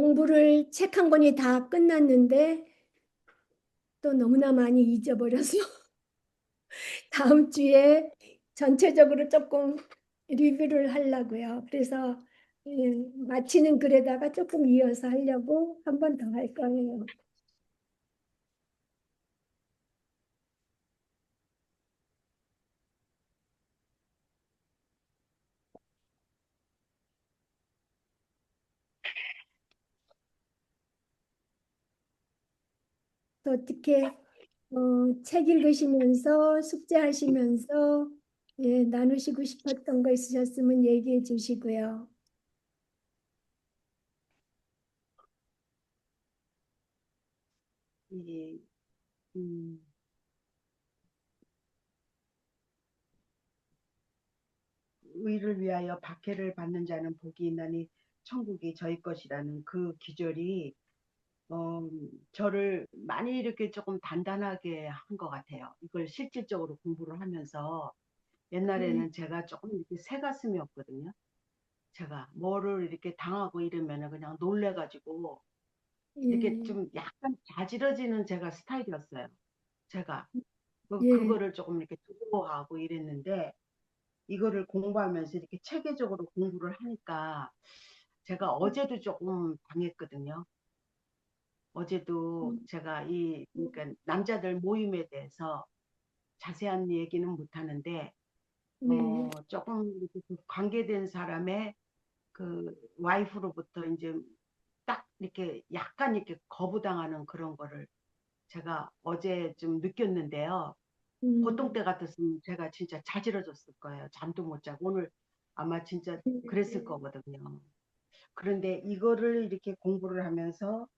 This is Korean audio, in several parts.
공부를 책 한 권이 다 끝났는데 또 너무나 많이 잊어버려서 다음 주에 전체적으로 조금 리뷰를 하려고요. 그래서 마치는 글에다가 조금 이어서 하려고 한 번 더 할 거예요. 또 어떻게 책 읽으시면서 숙제하시면서 나누시고 싶었던 거 있으셨으면 얘기해 주시고요. 이, 음, 의를 위하여 박해를 받는 자는 복이 있나니 천국이 저희 것이라는 그 기절이 어, 저를 많이 이렇게 조금 단단하게 한 것 같아요. 이걸 실질적으로 공부를 하면서 네, 옛날에는 제가 조금 이렇게 새 가슴이었거든요. 제가 뭐를 이렇게 당하고 이러면은 그냥 놀래가지고 이렇게 예, 좀 약간 자지러지는 제가 스타일이었어요. 제가 예, 그거를 조금 이렇게 두려워하고 이랬는데 이거를 공부하면서 이렇게 체계적으로 공부를 하니까 제가 어제도 조금 당했거든요. 어제도 제가 그러니까 남자들 모임에 대해서 자세한 얘기는 못 하는데 네, 조금 이렇게 그 관계된 사람의 그 와이프로부터 이제 딱 이렇게 약간 이렇게 거부당하는 그런 거를 제가 어제 좀 느꼈는데요. 보통 음, 때 같았으면 제가 진짜 자지러졌을 거예요. 잠도 못 자고 오늘 아마 진짜 그랬을 거거든요. 그런데 이거를 이렇게 공부를 하면서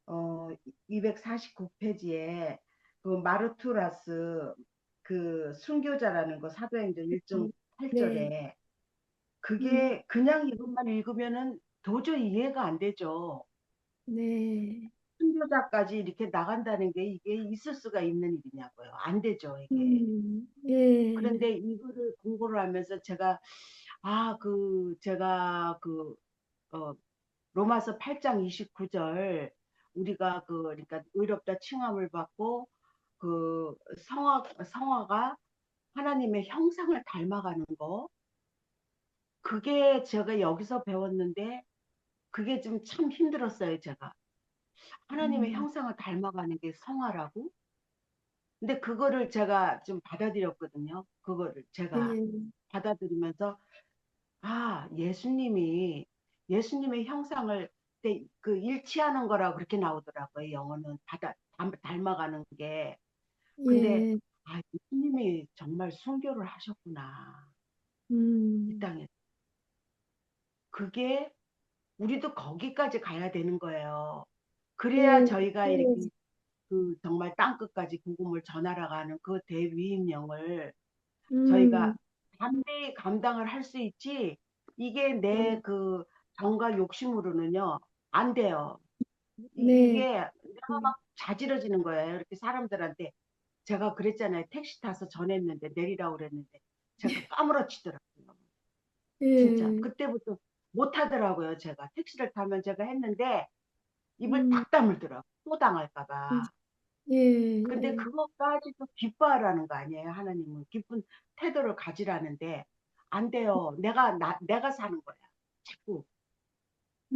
어 249페이지에 그 마르투라스 그 순교자라는 거 사도행전 1장 네, 8절에 음, 그게 그냥 이것만 읽으면은 도저히 이해가 안 되죠. 네, 순교자까지 이렇게 나간다는 게 이게 있을 수가 있는 일이냐고요. 안 되죠, 이게. 예, 그런데 이거를 공부를 하면서 제가 제가 로마서 8장 29절 우리가 그러니까 의롭다 칭함을 받고 그 성화가 하나님의 형상을 닮아가는 거 그게 제가 여기서 배웠는데 그게 좀 참 힘들었어요, 제가. 하나님의 음, 형상을 닮아가는 게 성화라고? 근데 그거를 제가 좀 받아들였거든요. 그거를 제가 예, 받아들이면서 예수님의 형상을 그 일치하는 거라고 그렇게 나오더라고요. 영어는 닮아가는 게. 근데 예, 예수님이 정말 순교를 하셨구나. 이 음, 땅에. 그게 우리도 거기까지 가야 되는 거예요. 그래야 예, 저희가 예, 이렇게 그 정말 땅끝까지 복음을 전하러가는 그 대위임령을 음, 저희가 담대히 감당을 할 수 있지. 이게 예, 내 그 정과 욕심으로는요 안 돼요. 네, 이게 내가 막 자지러지는 거예요. 이렇게 사람들한테 제가 그랬잖아요. 택시 타서 전했는데 내리라고 그랬는데 제가 까무러치더라고요. 진짜 예, 그때부터 못 하더라고요. 제가 택시를 타면 제가 했는데 입을 음, 딱 다물더라고요. 또 당할까 봐. 예, 근데 예, 그것까지도 기뻐하라는 거 아니에요. 하나님은 기쁜 태도를 가지라는데 안 돼요. 내가 사는 거야. 자꾸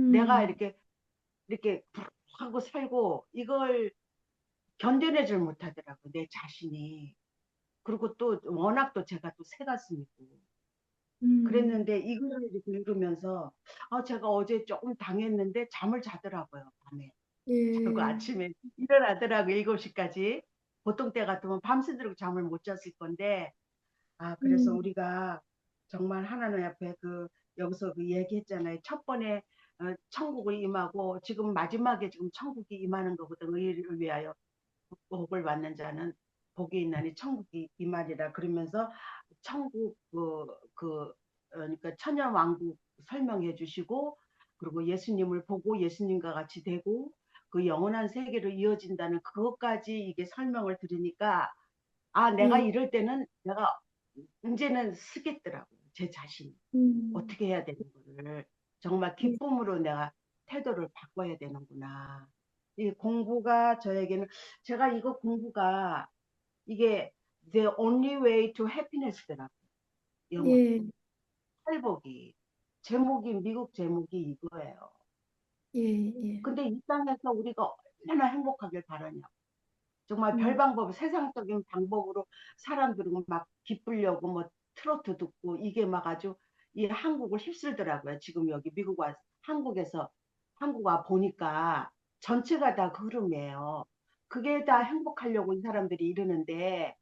내가 음, 이렇게 하고 살고 이걸 견뎌내질 못하더라고 내 자신이. 그리고 또 워낙 또 제가 또 새가슴이고 음, 그랬는데 이거를 이렇게 읽으면서 제가 어제 조금 당했는데 잠을 자더라고요 밤에. 그리고 예, 아침에 일어나더라고 7시까지. 보통 때 같으면 밤새도록 잠을 못 잤을 건데 그래서 음, 우리가 정말 하나님 앞에 여기서 얘기했잖아요. 첫 번에 천국을 임하고 지금 마지막에 지금 천국이 임하는 거거든. 의를 위하여 복을 받는 자는 복이 있나니 천국이 임하리라 그러면서 천국 그러니까 천년 왕국 설명해 주시고 그리고 예수님을 보고 예수님과 같이 되고 그 영원한 세계로 이어진다는 그것까지 이게 설명을 들으니까 내가 예, 이럴 때는 내가 이제는 쓰겠더라고요. 제 자신이. 음, 어떻게 해야 되는 거를. 정말 예, 기쁨으로 내가 태도를 바꿔야 되는구나. 이 공부가 저에게는, 제가 이거 공부가 이게 The Only Way to Happiness더라고요. 영어 예, 팔복이 제목이, 미국 제목이 이거예요. 예, 예. 근데 이 땅에서 우리가 얼마나 행복하길 바라냐. 정말 별 음, 방법, 세상적인 방법으로 사람들은 막 기쁘려고 뭐 트로트 듣고 이게 막 아주 이 한국을 휩쓸더라고요. 지금 여기 미국 와, 한국에서, 한국 와 보니까 전체가 다 그 흐름이에요. 그게 다 행복하려고 이 사람들이 이러는데,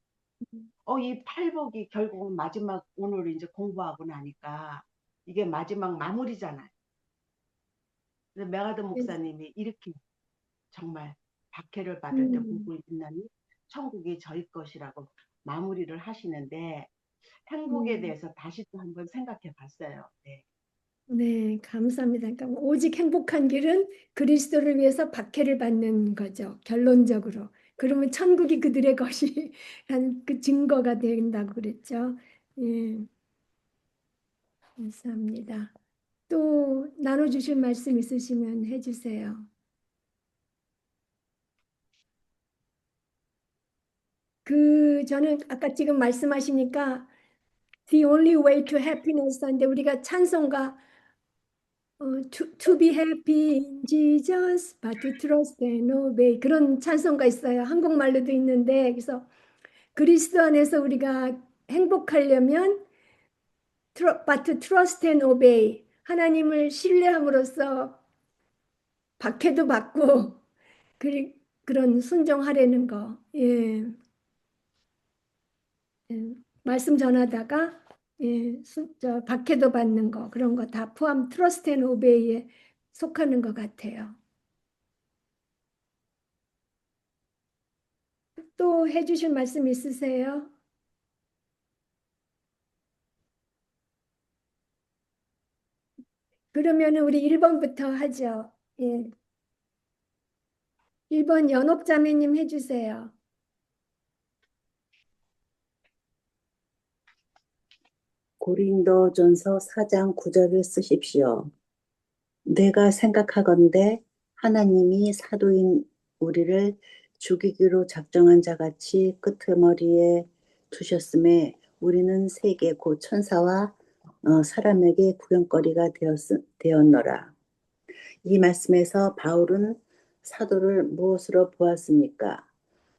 이 팔복이 결국은 마지막, 오늘 이제 공부하고 나니까 이게 마지막 마무리잖아요. 그래서 메가드 예, 목사님이 이렇게 정말 박해를 받을 때 음, 복을 있나니 천국이 저희 것이라고 마무리를 하시는데, 행복에 음. 대해서 다시 또 한번 생각해 봤어요. 네. 네, 감사합니다. 그러니까 오직 행복한 길은 그리스도를 위해서 박해를 받는 거죠. 결론적으로. 그러면 천국이 그들의 것이 한 그 증거가 된다고 그랬죠. 예, 감사합니다. 또 나눠주실 말씀 있으시면 해주세요. 저는 아까 지금 말씀하시니까 The only way to happiness 한데 우리가 찬송가 to be happy in Jesus, but to trust and obey 그런 찬송가 있어요. 한국말로도 있는데 그래서 그리스도 안에서 우리가 행복하려면 but to trust and obey 하나님을 신뢰함으로써 박해도 받고 그런 순종하려는 거. 예. 예. 말씀 전하다가 박해도 받는 거 그런 거 다 포함 트러스트 앤 오베이에 속하는 것 같아요. 또 해주실 말씀 있으세요? 그러면 우리 1번부터 하죠. 예. 1번 연옥자매님 해주세요. 고린도전서 4장 9절을 쓰십시오. 내가 생각하건대 하나님이 사도인 우리를 죽이기로 작정한 자같이 끄트머리에 두셨음에 우리는 세계 곧 천사와 사람에게 구경거리가 되었노라. 이 말씀에서 바울은 사도를 무엇으로 보았습니까?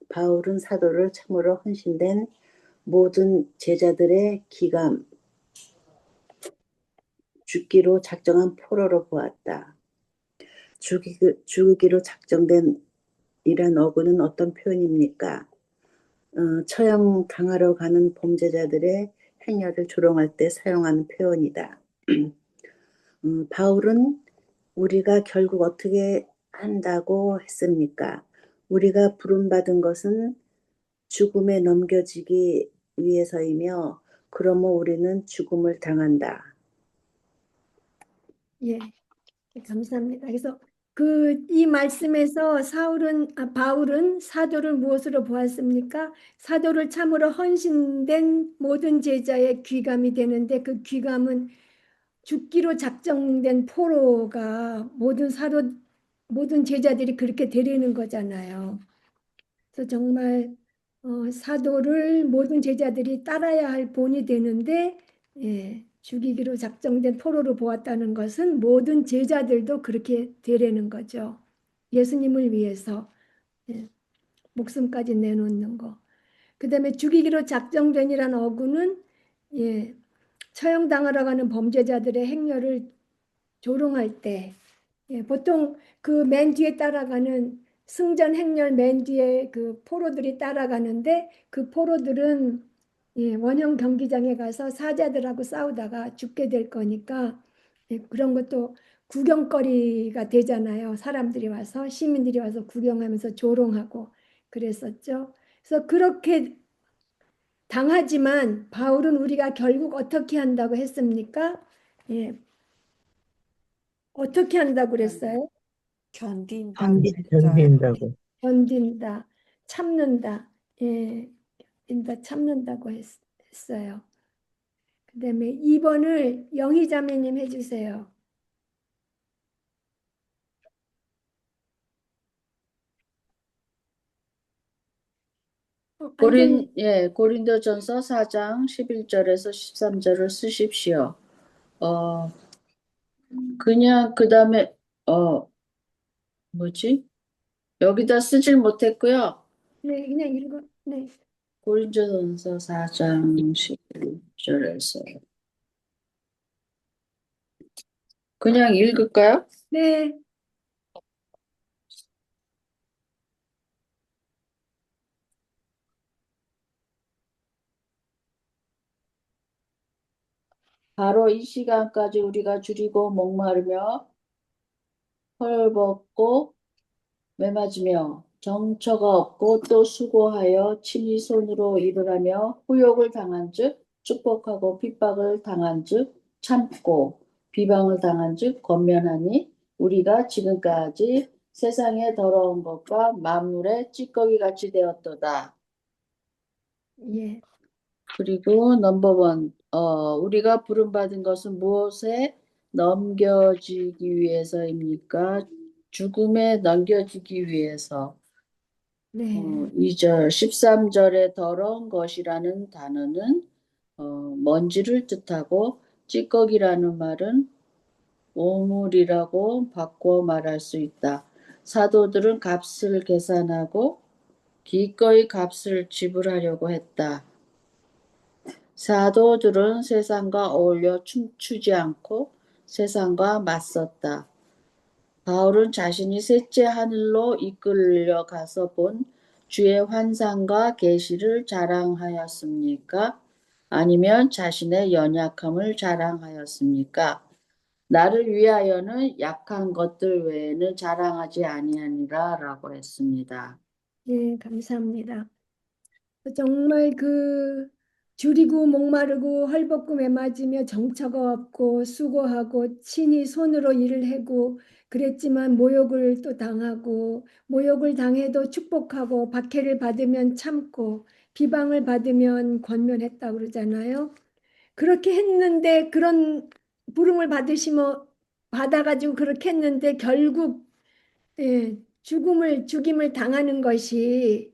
바울은 사도를 참으로 헌신된 모든 제자들의 기감, 죽기로 작정한 포로로 보았다. 죽이기로 작정된 이란 어구는 어떤 표현입니까? 처형 당하러 가는 범죄자들의 행렬을 조롱할 때 사용하는 표현이다. 바울은 우리가 결국 어떻게 한다고 했습니까? 우리가 부름받은 것은 죽음에 넘겨지기 위해서이며, 그러므로 우리는 죽음을 당한다. 예, 감사합니다. 그래서 이 말씀에서 바울은 사도를 무엇으로 보았습니까? 사도를 참으로 헌신된 모든 제자의 귀감이 되는데 그 귀감은 죽기로 작정된 포로가 모든 제자들이 그렇게 되려는 거잖아요. 그래서 정말 사도를 모든 제자들이 따라야 할 본이 되는데 죽이기로 작정된 포로로 보았다는 것은 모든 제자들도 그렇게 되려는 거죠. 예수님을 위해서 예, 목숨까지 내놓는 거. 그다음에 죽이기로 작정된이란 어구는 예, 처형당하러 가는 범죄자들의 행렬을 조롱할 때 보통 그 맨 뒤에 따라가는 승전 행렬 맨 뒤에 그 포로들이 따라가는데 그 포로들은 원형 경기장에 가서 사자들하고 싸우다가 죽게 될 거니까 그런 것도 구경거리가 되잖아요. 사람들이 와서 시민들이 와서 구경하면서 조롱하고 그랬었죠. 그래서 그렇게 당하지만 바울은 우리가 결국 어떻게 한다고 했습니까? 예, 어떻게 한다고 그랬어요? 견딘다고 했어요. 견딘다고. 견딘다, 참는다, 예, 참는다고 했어요. 그다음에 2번을 영희 자매님 해주세요. 완전히 고린도전서 4장 11절에서 13절을 쓰십시오. 어, 그냥 그 다음에 뭐지? 여기다 쓰질 못했고요. 네, 그냥 읽어. 네. 고린도전서 4장 11절에서 그냥 읽을까요? 네. 바로 이 시간까지 우리가 줄이고 목마르며 헐벗고 매맞으며 정처가 없고 또 수고하여 친히 손으로 일을 하며 후욕을 당한즉 축복하고 핍박을 당한즉 참고 비방을 당한즉 권면하니 우리가 지금까지 세상의 더러운 것과 만물의 찌꺼기 같이 되었도다. 예. 그리고 넘버원, 우리가 부름받은 것은 무엇에 넘겨지기 위해서입니까? 죽음에 넘겨지기 위해서. 네. 2절, 13절에 더러운 것이라는 단어는 먼지를 뜻하고 찌꺼기라는 말은 오물이라고 바꿔 말할 수 있다. 사도들은 값을 계산하고 기꺼이 값을 지불하려고 했다. 사도들은 세상과 어울려 춤추지 않고 세상과 맞섰다. 바울은 자신이 셋째 하늘로 이끌려 가서 본 주의 환상과 계시를 자랑하였습니까? 아니면 자신의 연약함을 자랑하였습니까? 나를 위하여는 약한 것들 외에는 자랑하지 아니하니라 라고 했습니다. 예, 감사합니다. 정말 줄이고 목마르고 헐벗고 매맞으며 정처가 없고 수고하고 친히 손으로 일을 해고 그랬지만 모욕을 또 당하고 모욕을 당해도 축복하고 박해를 받으면 참고 비방을 받으면 권면했다고 그러잖아요. 그렇게 했는데 그런 부름을 받아가지고 그렇게 했는데 결국 죽임을 당하는 것이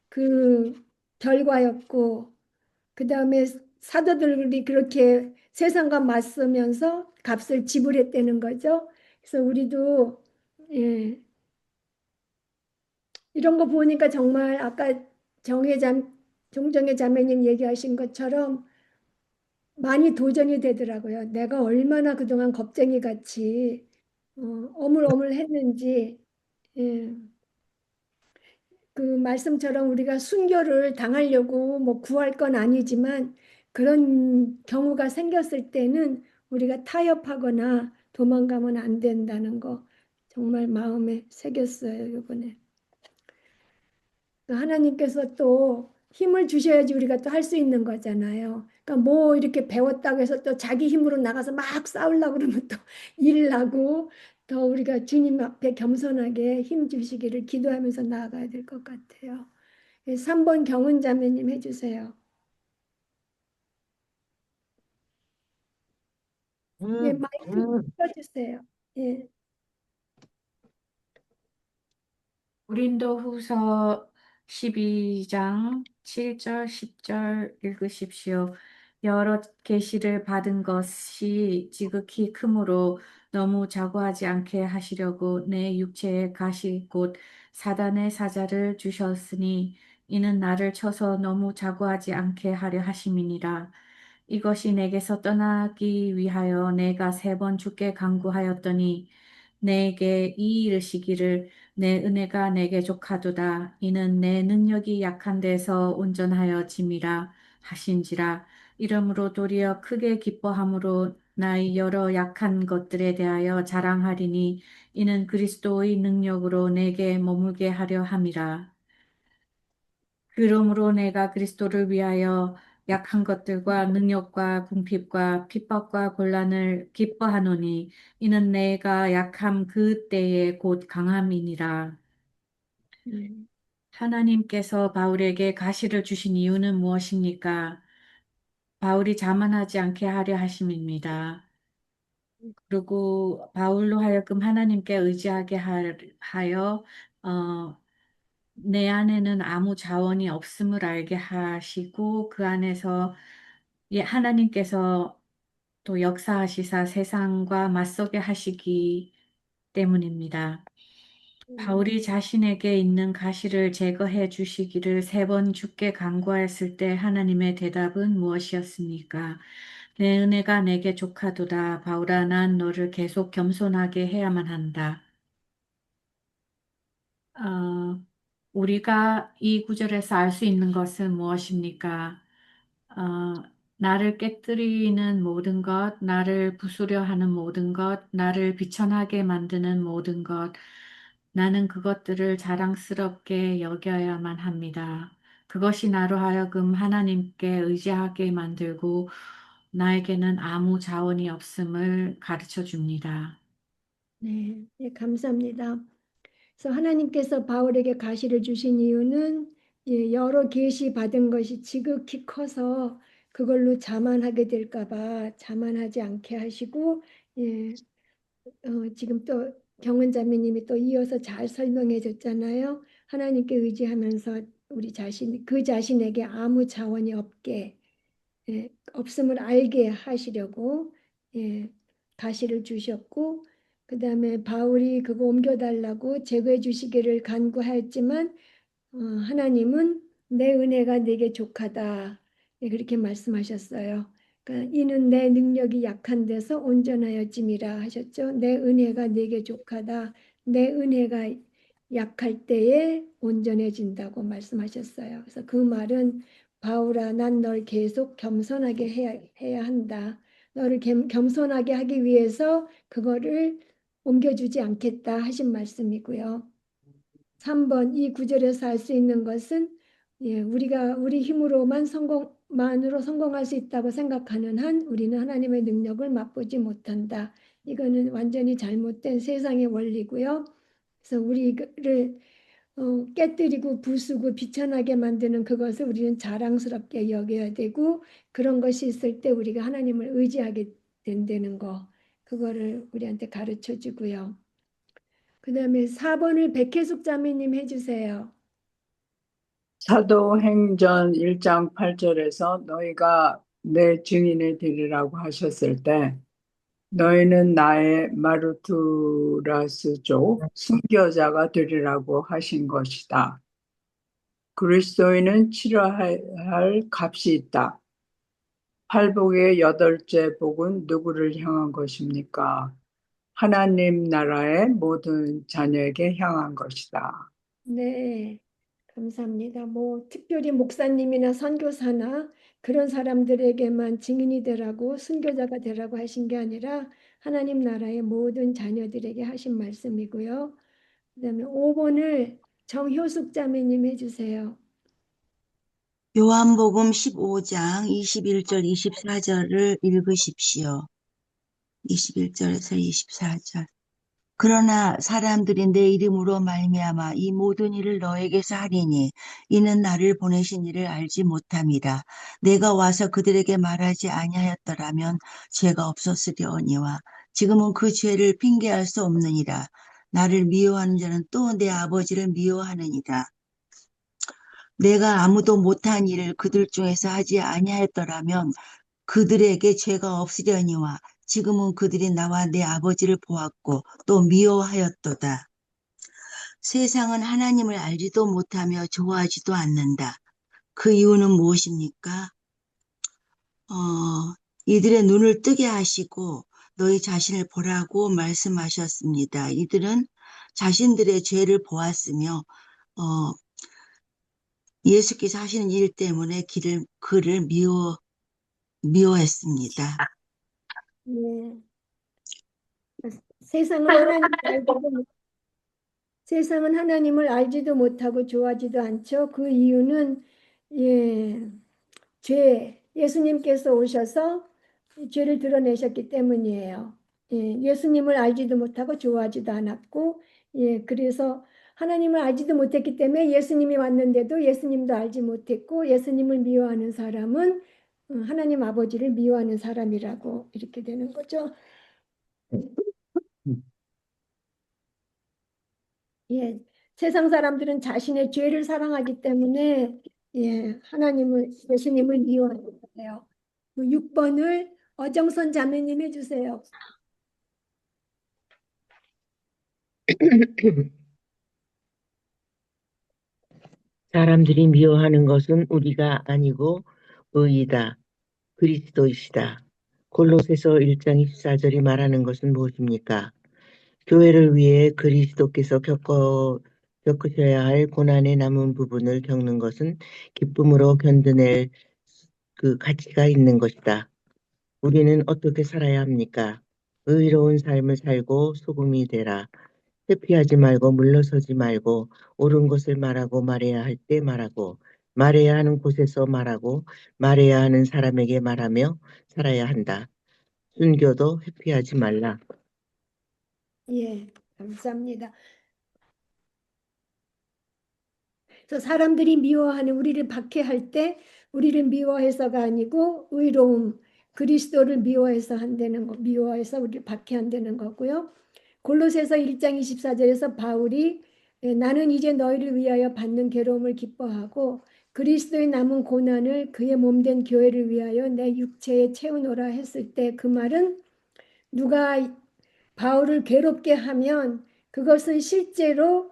그 결과였고 그 다음에 사도들이 그렇게 세상과 맞서면서 값을 지불했다는 거죠. 그래서 우리도 예, 이런 거 보니까 정말 아까 종정의 자매님 얘기하신 것처럼 많이 도전이 되더라고요. 내가 얼마나 그동안 겁쟁이 같이 어물어물 했는지 예. 그 말씀처럼 우리가 순교를 당하려고 뭐 구할 건 아니지만 그런 경우가 생겼을 때는 우리가 타협하거나 도망가면 안 된다는 거 정말 마음에 새겼어요, 이번에. 하나님께서 또 힘을 주셔야지 우리가 또 할 수 있는 거잖아요. 그러니까 뭐 이렇게 배웠다고 해서 또 자기 힘으로 나가서 막 싸우려고 그러면 또 일 나고 더 우리가 주님 앞에 겸손하게 힘 주시기를 기도하면서 나아가야 될 것 같아요. 3번 경은 자매님 해주세요. 예, 마이크 켜주세요. 예, 고린도후서 12장 7절 10절 읽으십시오. 여러 계시를 받은 것이 지극히 크므로 너무 자고하지 않게 하시려고 내 육체의 가시 곧 사단의 사자를 주셨으니 이는 나를 쳐서 너무 자고하지 않게 하려 하심이니라. 이것이 내게서 떠나기 위하여 내가 3번 주께 간구하였더니 내게 이 이르시기를 내 은혜가 내게 족하도다. 이는 내 능력이 약한 데서 온전하여 짐이라 하신지라. 이러므로 도리어 크게 기뻐함으로 나의 여러 약한 것들에 대하여 자랑하리니 이는 그리스도의 능력으로 내게 머물게 하려 함이라. 그러므로 내가 그리스도를 위하여 약한 것들과 능력과 궁핍과 핍박과 곤란을 기뻐하노니 이는 내가 약함 그 때에 곧 강함이니라. 음, 하나님께서 바울에게 가시를 주신 이유는 무엇입니까? 바울이 자만하지 않게 하려 하심입니다. 그리고 바울로 하여금 하나님께 의지하게 하여 내 안에는 아무 자원이 없음을 알게 하시고 그 안에서 하나님께서 또 역사하시사 세상과 맞서게 하시기 때문입니다. 바울이 자신에게 있는 가시를 제거해 주시기를 3번 주께 간구하였을 때 하나님의 대답은 무엇이었습니까? 내 은혜가 내게 족하도다. 바울아, 난 너를 계속 겸손하게 해야만 한다. 어, 우리가 이 구절에서 알 수 있는 것은 무엇입니까? 어, 나를 깨뜨리는 모든 것, 나를 부수려 하는 모든 것, 나를 비천하게 만드는 모든 것, 나는 그것들을 자랑스럽게 여겨야만 합니다. 그것이 나로 하여금 하나님께 의지하게 만들고 나에게는 아무 자원이 없음을 가르쳐 줍니다. 네, 네, 감사합니다. 그래서 하나님께서 바울에게 가시를 주신 이유는 여러 계시 받은 것이 지극히 커서 그걸로 자만하게 될까 봐 자만하지 않게 하시고, 예, 지금 또 경은자매님이 또 이어서 잘 설명해 줬잖아요. 하나님께 의지하면서 우리 자신, 그 자신에게 아무 자원이 없게, 없음을 알게 하시려고, 예, 가시를 주셨고, 그 다음에 바울이 그거 옮겨달라고 제거해 주시기를 간구하였지만, 하나님은 내 은혜가 내게 족하다. 예, 그렇게 말씀하셨어요. 그러니까 이는 내 능력이 약한 데서 온전하여짐이라 하셨죠. 내 은혜가 내게 족하다. 내 은혜가 약할 때에 온전해진다고 말씀하셨어요. 그래서 그 말은 바울아, 난 널 계속 겸손하게 해야 한다. 너를 겸손하게 하기 위해서 그거를 옮겨주지 않겠다 하신 말씀이고요. 3번 이 구절에서 알 수 있는 것은 우리가 우리 힘으로만 성공만으로 성공할 수 있다고 생각하는 한 우리는 하나님의 능력을 맛보지 못한다. 이거는 완전히 잘못된 세상의 원리고요. 그래서 우리를 깨뜨리고 부수고 비천하게 만드는 그것을 우리는 자랑스럽게 여겨야 되고 그런 것이 있을 때 우리가 하나님을 의지하게 된다는 거 그거를 우리한테 가르쳐 주고요. 그 다음에 4번을 백혜숙 자매님 해주세요. 사도행전 1장 8절에서 너희가 내 증인이 되리라고 하셨을 때 너희는 나의 마르투라스족 순교자가 되리라고 하신 것이다. 그리스도인은 치러야 할 값이 있다. 팔복의 8째 복은 누구를 향한 것입니까? 하나님 나라의 모든 자녀에게 향한 것이다. 네, 감사합니다. 뭐 특별히 목사님이나 선교사나 그런 사람들에게만 증인이 되라고 순교자가 되라고 하신 게 아니라 하나님 나라의 모든 자녀들에게 하신 말씀이고요. 그다음에 5번을 정효숙 자매님 해주세요. 요한복음 15장 21절 24절을 읽으십시오. 21절에서 24절. 그러나 사람들이 내 이름으로 말미암아 이 모든 일을 너에게서 하리니 이는 나를 보내신 이를 알지 못함이라. 내가 와서 그들에게 말하지 아니하였더라면 죄가 없었으려니와 지금은 그 죄를 핑계할 수 없느니라. 나를 미워하는 자는 또 내 아버지를 미워하느니라. 내가 아무도 못한 일을 그들 중에서 하지 아니하였더라면 그들에게 죄가 없으려니와 지금은 그들이 나와 내 아버지를 보았고 또 미워하였도다. 세상은 하나님을 알지도 못하며 좋아하지도 않는다. 그 이유는 무엇입니까? 이들의 눈을 뜨게 하시고 너희 자신을 보라고 말씀하셨습니다. 이들은 자신들의 죄를 보았으며 예수께서 하시는 일 때문에 그를 미워했습니다. 네. 세상은 하나님을 세상은 하나님을 알지도 못하고 좋아하지도 않죠. 그 이유는 예수님께서 오셔서 죄를 드러내셨기 때문이에요. 예수님을 알지도 못하고 좋아하지도 않았고, 그래서 하나님을 알지도 못했기 때문에 예수님이 왔는데도 예수님도 알지 못했고, 예수님을 미워하는 사람은 하나님 아버지를 미워하는 사람이라고 이렇게 되는 거죠. 예, 세상 사람들은 자신의 죄를 사랑하기 때문에 하나님을 예수님을 미워해요. 6번을 어정선 자매님 해주세요. 사람들이 미워하는 것은 우리가 아니고 의이다. 그리스도이시다. 골로새서 1장 24절이 말하는 것은 무엇입니까? 교회를 위해 그리스도께서 겪으셔야 할 고난의 남은 부분을 겪는 것은 기쁨으로 견뎌낼 그 가치가 있는 것이다. 우리는 어떻게 살아야 합니까? 의로운 삶을 살고 소금이 되라. 회피하지 말고 물러서지 말고 옳은 것을 말하고 말해야 할 때 말하고 말해야 하는 곳에서 말하고 말해야 하는 사람에게 말하며 살아야 한다. 순교도 회피하지 말라. 예, 감사합니다. 그래서 사람들이 미워하는 우리를 박해할 때 우리를 미워해서가 아니고 의로움, 그리스도를 미워해서 한다는 거, 미워해서 우리를 박해한다는 거고요. 골로새서 1장 24절에서 바울이 나는 이제 너희를 위하여 받는 괴로움을 기뻐하고 그리스도의 남은 고난을 그의 몸된 교회를 위하여 내 육체에 채우노라 했을 때 그 말은 누가 바울을 괴롭게 하면 그것은 실제로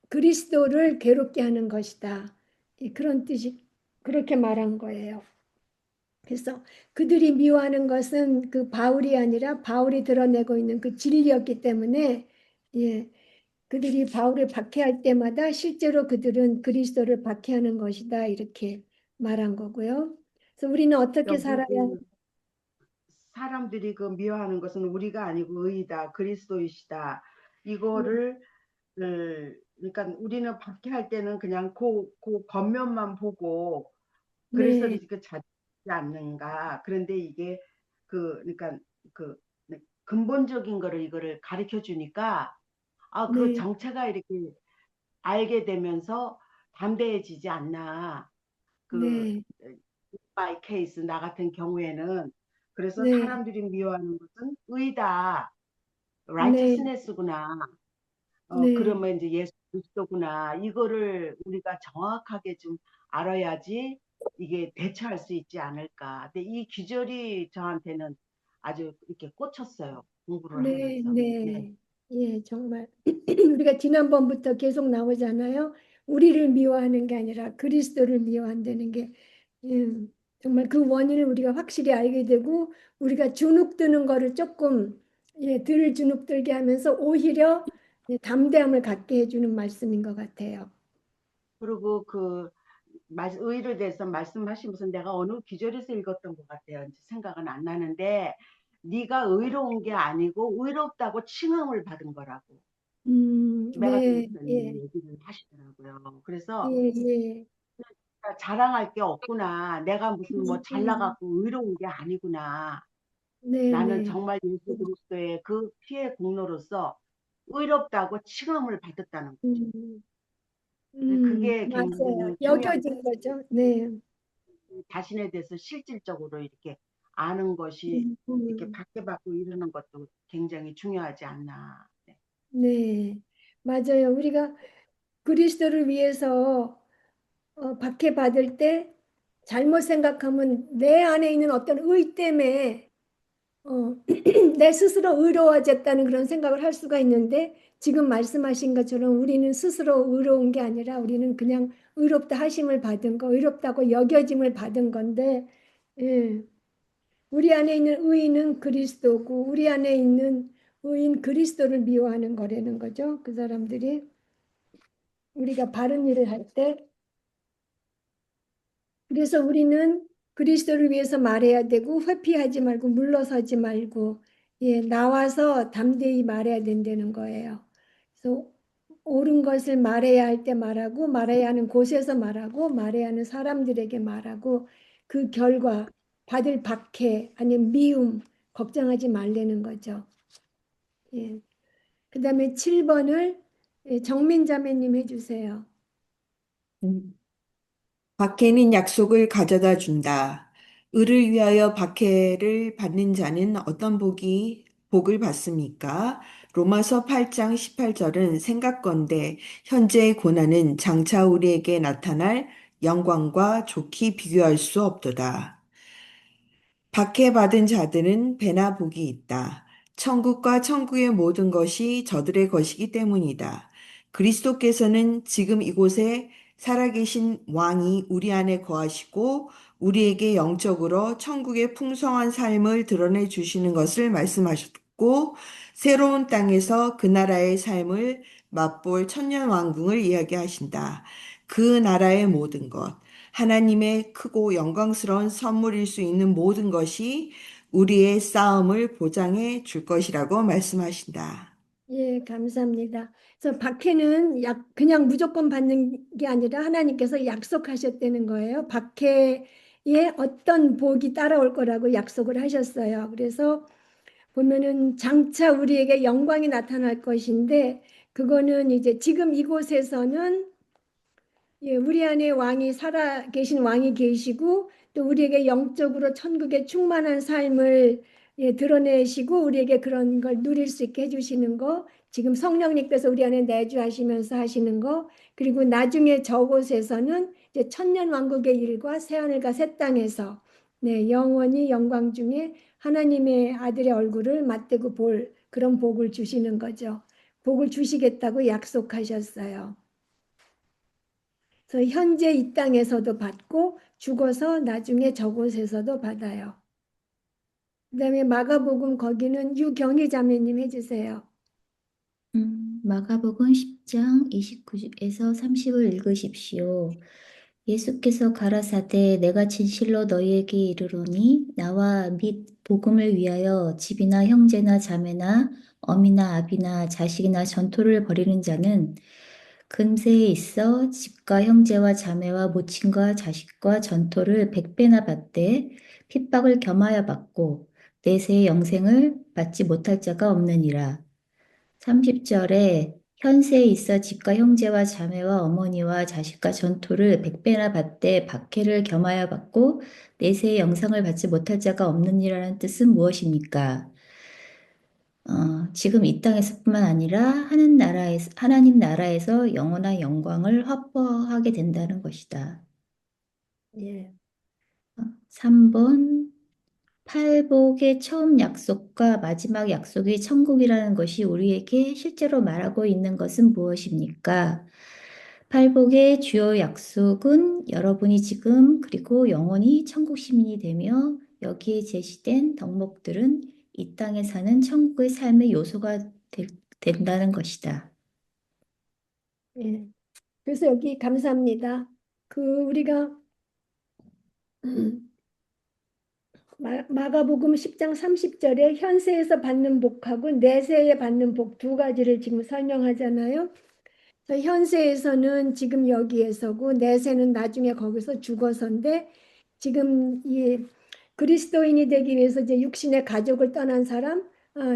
그리스도를 괴롭게 하는 것이다. 그런 뜻이 그렇게 말한 거예요. 그래서 그들이 미워하는 것은 그 바울이 아니라 바울이 드러내고 있는 그 진리였기 때문에 그들이 바울을 박해할 때마다 실제로 그들은 그리스도를 박해하는 것이다. 이렇게 말한 거고요. 그래서 우리는 어떻게 여기 살아야 사람들이 그 미워하는 것은 우리가 아니고 의이다. 그리스도이시다. 이거를 그러니까 우리는 박해할 때는 그냥 그 겉면만 보고 그리스도를 네, 이렇게 찾지 않는가. 그런데 이게 그러니까 그 근본적인 거를 이거를 가르쳐 주니까 그 네, 정체가 이렇게 알게 되면서 담대해지지 않나. 그 네, by case 나 같은 경우에는 그래서 네, 사람들이 미워하는 것은 의다, 네, righteousness구나. 네, 그러면 이제 예수 그리스도구나. 이거를 우리가 정확하게 좀 알아야지 이게 대처할 수 있지 않을까. 근데 이 기절이 저한테는 아주 이렇게 꽂혔어요. 공부를 네, 하면서. 네. 네. 예, 정말. 우리가 지난번부터 계속 나오잖아요. 우리를 미워하는 게 아니라 그리스도를 미워한다는 게, 예, 정말 그 원인을 우리가 확실히 알게 되고, 우리가 주눅드는 거를 조금, 덜 주눅들게 하면서 오히려 담대함을 갖게 해주는 말씀인 것 같아요. 그리고 의를 대해서 말씀하시면서 내가 어느 기절에서 읽었던 것 같아요. 이제 생각은 안 나는데 네가 의로운 게 아니고 의롭다고 칭함을 받은 거라고. 메가드 네, 목사님이 예, 얘기를 하시더라고요. 그래서 예, 예. 자랑할 게 없구나. 내가 무슨 뭐 음, 잘나가고 의로운 게 아니구나. 네, 나는 네. 정말 예수 그리스도의 그 피의 공로로서 의롭다고 칭함을 받았다는 거죠. 음, 그게 맞아요. 굉장히 중요한 여겨진 거죠. 네. 자신에 대해서 실질적으로 이렇게 아는 것이 음, 이렇게 음. 박해받고 이러는 것도 굉장히 중요하지 않나. 네. 네, 맞아요. 우리가 그리스도를 위해서 박해받을 때 잘못 생각하면 내 안에 있는 어떤 의 때문에 내 스스로 의로워졌다는 그런 생각을 할 수가 있는데 지금 말씀하신 것처럼 우리는 스스로 의로운 게 아니라 우리는 그냥 의롭다 하심을 받은 거, 의롭다고 여겨짐을 받은 건데 예. 우리 안에 있는 의인은 그리스도고 우리 안에 있는 의인 그리스도를 미워하는 거라는 거죠. 그 사람들이 우리가 바른 일을 할 때 그래서 우리는 그리스도를 위해서 말해야 되고 회피하지 말고 물러서지 말고 나와서 담대히 말해야 된다는 거예요. 그래서 옳은 것을 말해야 할 때 말하고 말해야 하는 곳에서 말하고 말해야 하는 사람들에게 말하고 그 결과 받을 박해 아니면 미움 걱정하지 말라는 거죠. 예. 그다음에 7번을 정민자매님 해주세요. 음, 박해는 약속을 가져다 준다. 의를 위하여 박해를 받는 자는 어떤 복을 받습니까? 로마서 8장 18절은 생각건대 현재의 고난은 장차 우리에게 나타날 영광과 좋게 비교할 수 없도다. 박해받은 자들은 배나 복이 있다. 천국과 천국의 모든 것이 저들의 것이기 때문이다. 그리스도께서는 지금 이곳에 살아계신 왕이 우리 안에 거하시고 우리에게 영적으로 천국의 풍성한 삶을 드러내 주시는 것을 말씀하셨고 새로운 땅에서 그 나라의 삶을 맛볼 천년왕국을 이야기하신다. 그 나라의 모든 것, 하나님의 크고 영광스러운 선물일 수 있는 모든 것이 우리의 싸움을 보장해 줄 것이라고 말씀하신다. 예, 감사합니다. 그래서 박해는 그냥 무조건 받는 게 아니라 하나님께서 약속하셨다는 거예요. 박해에 어떤 복이 따라올 거라고 약속을 하셨어요. 그래서 보면은 장차 우리에게 영광이 나타날 것인데 그거는 이제 지금 이곳에서는 예, 우리 안에 왕이 살아 계신 왕이 계시고 또 우리에게 영적으로 천국의 충만한 삶을 예, 드러내시고 우리에게 그런 걸 누릴 수 있게 해주시는 거 지금 성령님께서 우리 안에 내주하시면서 하시는 거 그리고 나중에 저곳에서는 이제 천년 왕국의 일과 새하늘과 새 땅에서 네, 영원히 영광 중에 하나님의 아들의 얼굴을 맞대고 볼 그런 복을 주시는 거죠. 복을 주시겠다고 약속하셨어요. 그래서 현재 이 땅에서도 받고 죽어서 나중에 저곳에서도 받아요. 그다음에 마가복음 거기는 유경희 자매님 해주세요. 마가복음 10장 29에서 30을 읽으십시오. 예수께서 가라사대 내가 진실로 너희에게 이르노니 나와 및 복음을 위하여 집이나 형제나 자매나 어미나 아비나 자식이나 전토를 벌이는 자는 금세에 있어 집과 형제와 자매와 모친과 자식과 전토를 100배나 받되 핍박을 겸하여 받고 내세의 영생을 받지 못할 자가 없느니라. 30절에 현세에 있어 집과 형제와 자매와 어머니와 자식과 전토를 100배나 받되 박해를 겸하여 받고 내세의 영상을 받지 못할 자가 없느니라는 뜻은 무엇입니까? 지금 이 땅에서뿐만 아니라 하나님 나라에서 영원한 영광을 확보하게 된다는 것이다. 예. 3번 팔복의 처음 약속과 마지막 약속이 천국이라는 것이 우리에게 실제로 말하고 있는 것은 무엇입니까? 팔복의 주요 약속은 여러분이 지금 그리고 영원히 천국 시민이 되며 여기에 제시된 덕목들은 이 땅에 사는 천국의 삶의 요소가 된다는 것이다. 예. 그래서 여기 감사합니다. 우리가 마가복음 10장 30절에 현세에서 받는 복하고 내세에 받는 복 두 가지를 지금 설명하잖아요. 그래서 현세에서는 지금 여기에서고 내세는 나중에 거기서 죽어서인데 지금 이 그리스도인이 되기 위해서 이제 육신의 가족을 떠난 사람,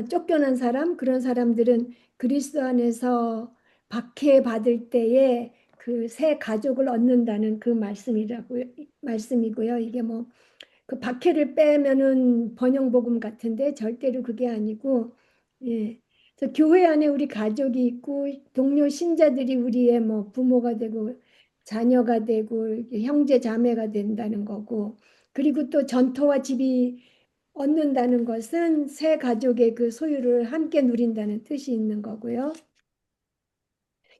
쫓겨난 사람 그런 사람들은 그리스도 안에서 박해받을 때에 그 새 가족을 얻는다는 그 말씀이고요. 이게 뭐 그 박해를 빼면은 번영복음 같은데 절대로 그게 아니고 예. 그래서 교회 안에 우리 가족이 있고 동료 신자들이 우리의 뭐 부모가 되고 자녀가 되고 형제 자매가 된다는 거고 그리고 또 전토와 집이 얻는다는 것은 새 가족의 그 소유를 함께 누린다는 뜻이 있는 거고요.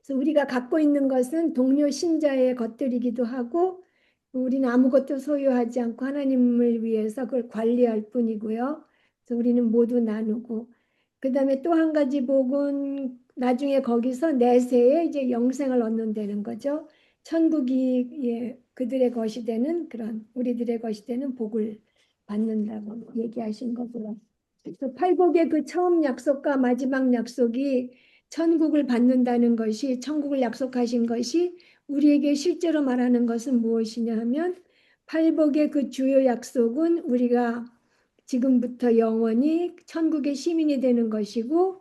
그래서 우리가 갖고 있는 것은 동료 신자의 것들이기도 하고 우리는 아무것도 소유하지 않고 하나님을 위해서 그걸 관리할 뿐이고요. 그래서 우리는 모두 나누고 그다음에 또 한 가지 복은 나중에 거기서 내세에 이제 영생을 얻는다는 거죠. 천국이 예, 그들의 것이 되는 그런 우리들의 것이 되는 복을 받는다고 얘기하신 거고요. 그래서 팔복의 그 처음 약속과 마지막 약속이 천국을 받는다는 것이 천국을 약속하신 것이 우리에게 실제로 말하는 것은 무엇이냐 하면 팔복의 그 주요 약속은 우리가 지금부터 영원히 천국의 시민이 되는 것이고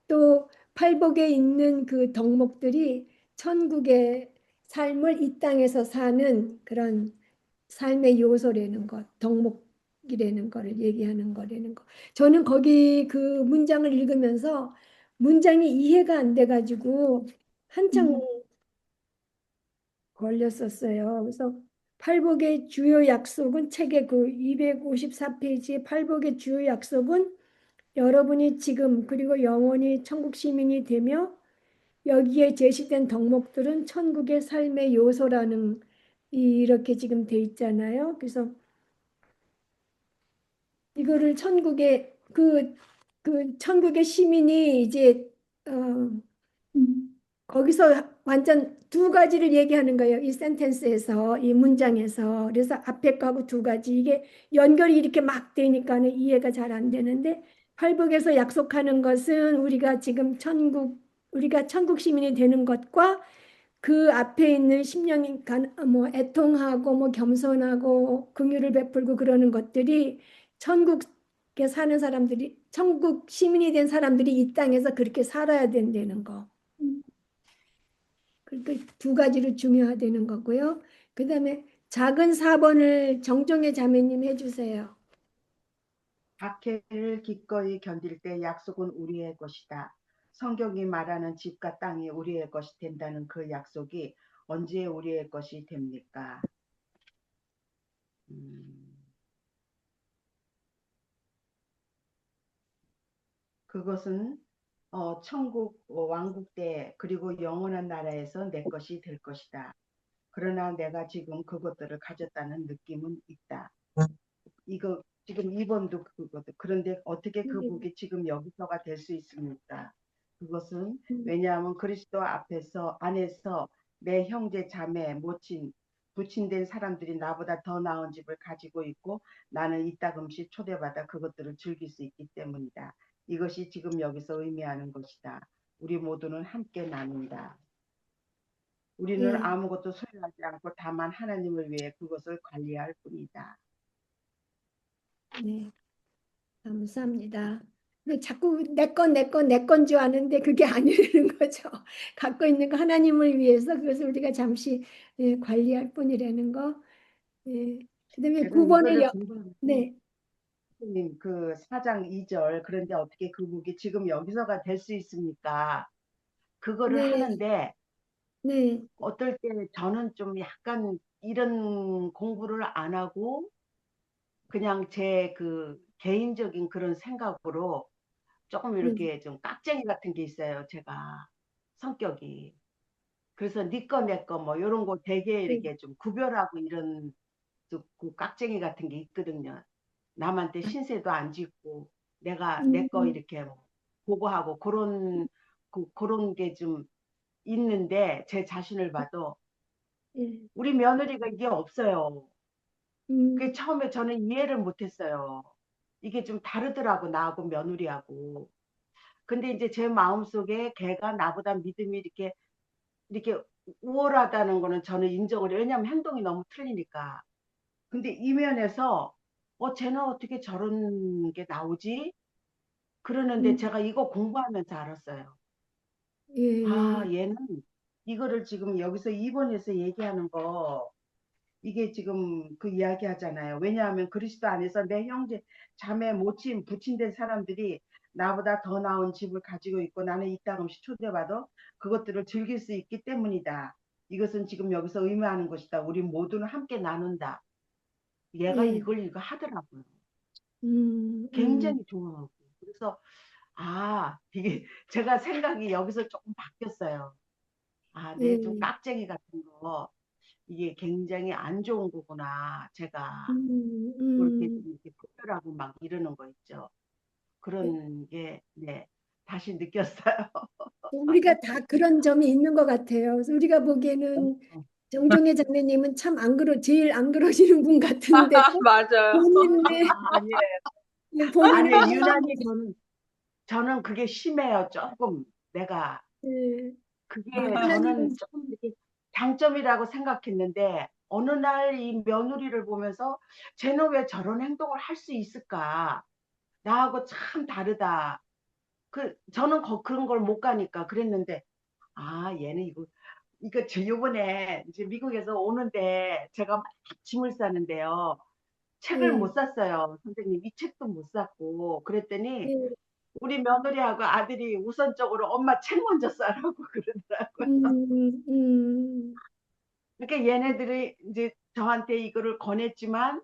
또 팔복에 있는 그 덕목들이 천국의 삶을 이 땅에서 사는 그런 삶의 요소라는 것, 덕목이라는 거를 얘기하는 거라는 거. 저는 거기 그 문장을 읽으면서 문장이 이해가 안 돼가지고 한참 걸렸었어요. 그래서 팔복의 주요 약속은 책의 그 254페이지의 팔복의 주요 약속은 여러분이 지금 그리고 영원히 천국 시민이 되며 여기에 제시된 덕목들은 천국의 삶의 요소라는 이렇게 지금 돼 있잖아요. 그래서 이거를 천국의 그 천국의 시민이 이제 거기서 완전 두 가지를 얘기하는 거예요. 이 센텐스에서, 이 문장에서. 그래서 앞에 거하고 두 가지. 이게 연결이 이렇게 막 되니까는 이해가 잘 안 되는데, 팔복에서 약속하는 것은 우리가 지금 우리가 천국 시민이 되는 것과 그 앞에 있는 심령이 뭐 애통하고 뭐 겸손하고 긍휼을 베풀고 그러는 것들이 천국에 사는 사람들이, 천국 시민이 된 사람들이 이 땅에서 그렇게 살아야 된다는 거. 그러니까 두 가지로 중요하다는 거고요. 그 다음에 작은 4번을 정종의 자매님 해주세요. 박해를 기꺼이 견딜 때 약속은 우리의 것이다. 성경이 말하는 집과 땅이 우리의 것이 된다는 그 약속이 언제 우리의 것이 됩니까? 그것은 천국 왕국 때 그리고 영원한 나라에서 내 것이 될 것이다. 그러나 내가 지금 그것들을 가졌다는 느낌은 있다. 이거 지금 2번도 그거든. 그런데 어떻게 그 복이 지금 여기서가 될 수 있습니까? 그것은 왜냐하면 그리스도 안에서 내 형제 자매 모친 부친된 사람들이 나보다 더 나은 집을 가지고 있고 나는 이따금씩 초대받아 그것들을 즐길 수 있기 때문이다. 이것이 지금 여기서 의미하는 것이다. 우리 모두는 함께 나눈다. 우리는 예, 아무것도 소유하지 않고 다만 하나님을 위해 그것을 관리할 뿐이다. 네, 감사합니다. 근데 자꾸 내 건 줄 아는데 그게 아니라는 거죠. 갖고 있는 거 하나님을 위해서 그것을 우리가 잠시 관리할 뿐이라는 거. 예. 그다음에 제가 9번을 이거를 공부하면서 네, 선생님 그 4장 2절 그런데 어떻게 그 복이 지금 여기서가 될 수 있습니까? 그거를 네, 하는데 네, 어떨 때 저는 좀 약간 이런 공부를 안 하고 그냥 제 그 개인적인 그런 생각으로 조금 네, 이렇게 좀 깍쟁이 같은 게 있어요. 제가 성격이. 그래서 네 거 내 거 뭐 이런 거 되게 네, 이렇게 좀 구별하고 이런 그 깍쟁이 같은 게 있거든요. 남한테 신세도 안 짓고 내가 내 거 음, 이렇게 보고하고 그런 게 좀 있는데 제 자신을 봐도 예, 우리 며느리가 이게 없어요. 그게 음, 처음에 저는 이해를 못했어요. 이게 좀 다르더라고 나하고 며느리하고. 근데 이제 제 마음속에 걔가 나보다 믿음이 이렇게 우월하다는 거는 저는 인정을 해요. 왜냐하면 행동이 너무 틀리니까. 근데 이면에서 쟤는 어떻게 저런 게 나오지? 그러는데 음, 제가 이거 공부하면서 알았어요. 아, 예, 얘는 이거를 지금 여기서 2번에서 얘기하는 거 이게 지금 그 이야기 하잖아요. 왜냐하면 그리스도 안에서 내 형제, 자매, 모친, 부친된 사람들이 나보다 더 나은 집을 가지고 있고 나는 이따금씩 초대받아 그것들을 즐길 수 있기 때문이다. 이것은 지금 여기서 의미하는 것이다. 우리 모두는 함께 나눈다. 얘가 예, 이거 하더라고요. 음, 음, 굉장히 좋아하고. 그래서 이게 제가 생각이 여기서 조금 바뀌었어요. 내 좀 예, 깍쟁이 같은 거 이게 굉장히 안 좋은 거구나. 제가 음, 그렇게 음. 좀 이렇게 구별하고 막 이러는 거 있죠. 예. 그런 게 네, 다시 느꼈어요. 우리가 다 그런 점이 있는 것 같아요. 그래서 우리가 보기에는 정종의 장로님은 참 제일 안 그러시는 분 같은데도 맞아요. 본인의 아니에요. 본인의 아니에요. 마음이 유난히 저는 그게 심해요. 조금 내가 예, 그게 저는 하나님은 조금 이렇게 장점이라고 생각했는데 어느 날 이 며느리를 보면서 쟤는 왜 저런 행동을 할 수 있을까? 나하고 참 다르다. 저는 그런 걸 못 가니까 그랬는데 얘는 이거 저 요번에 이제 미국에서 오는데 제가 막 짐을 싸는데요. 책을 예, 못 샀어요. 선생님 이 책도 못 샀고 그랬더니 예, 우리 며느리하고 아들이 우선적으로 엄마 책 먼저 싸라고 그러더라고요. 음. 그러니까 얘네들이 이제 저한테 이거를 권했지만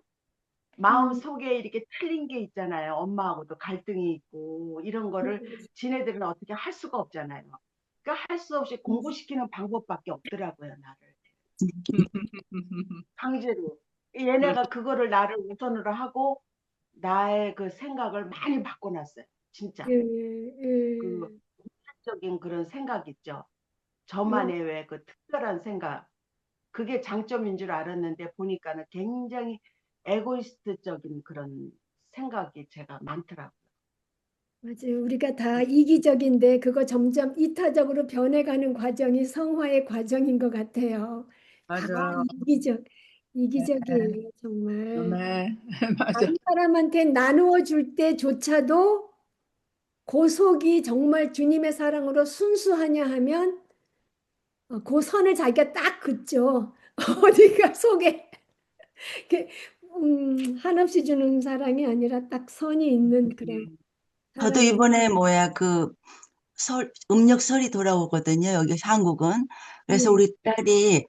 마음 속에 이렇게 틀린 게 있잖아요. 엄마하고도 갈등이 있고 이런 거를 지네들은 어떻게 할 수가 없잖아요. 그러니까 할 수 없이 공부시키는 방법밖에 없더라고요, 나를. 강제로. 얘네가 그거를 나를 우선으로 하고 나의 그 생각을 많이 바꿔놨어요. 진짜. 예, 그 예, 적인 그런 생각 있죠. 예. 저만의 왜 그 특별한 생각. 그게 장점인 줄 알았는데 보니까는 굉장히 에고이스트적인 그런 생각이 제가 많더라고요. 맞아요. 우리가 다 이기적인데 그거 점점 이타적으로 변해가는 과정이 성화의 과정인 것 같아요. 다 맞아요. 이기적이에요, 정말. 네, 맞아. 다른 사람한테 나누어 줄 때조차도 그 속이 정말 주님의 사랑으로 순수하냐 하면 그 선을 자기가 딱 긋죠. 어디가 속에 이렇게, 한없이 주는 사랑이 아니라 딱 선이 있는 그런 저도 사랑이. 이번에 음력설이 돌아오거든요. 여기 한국은. 그래서 예. 우리 딸이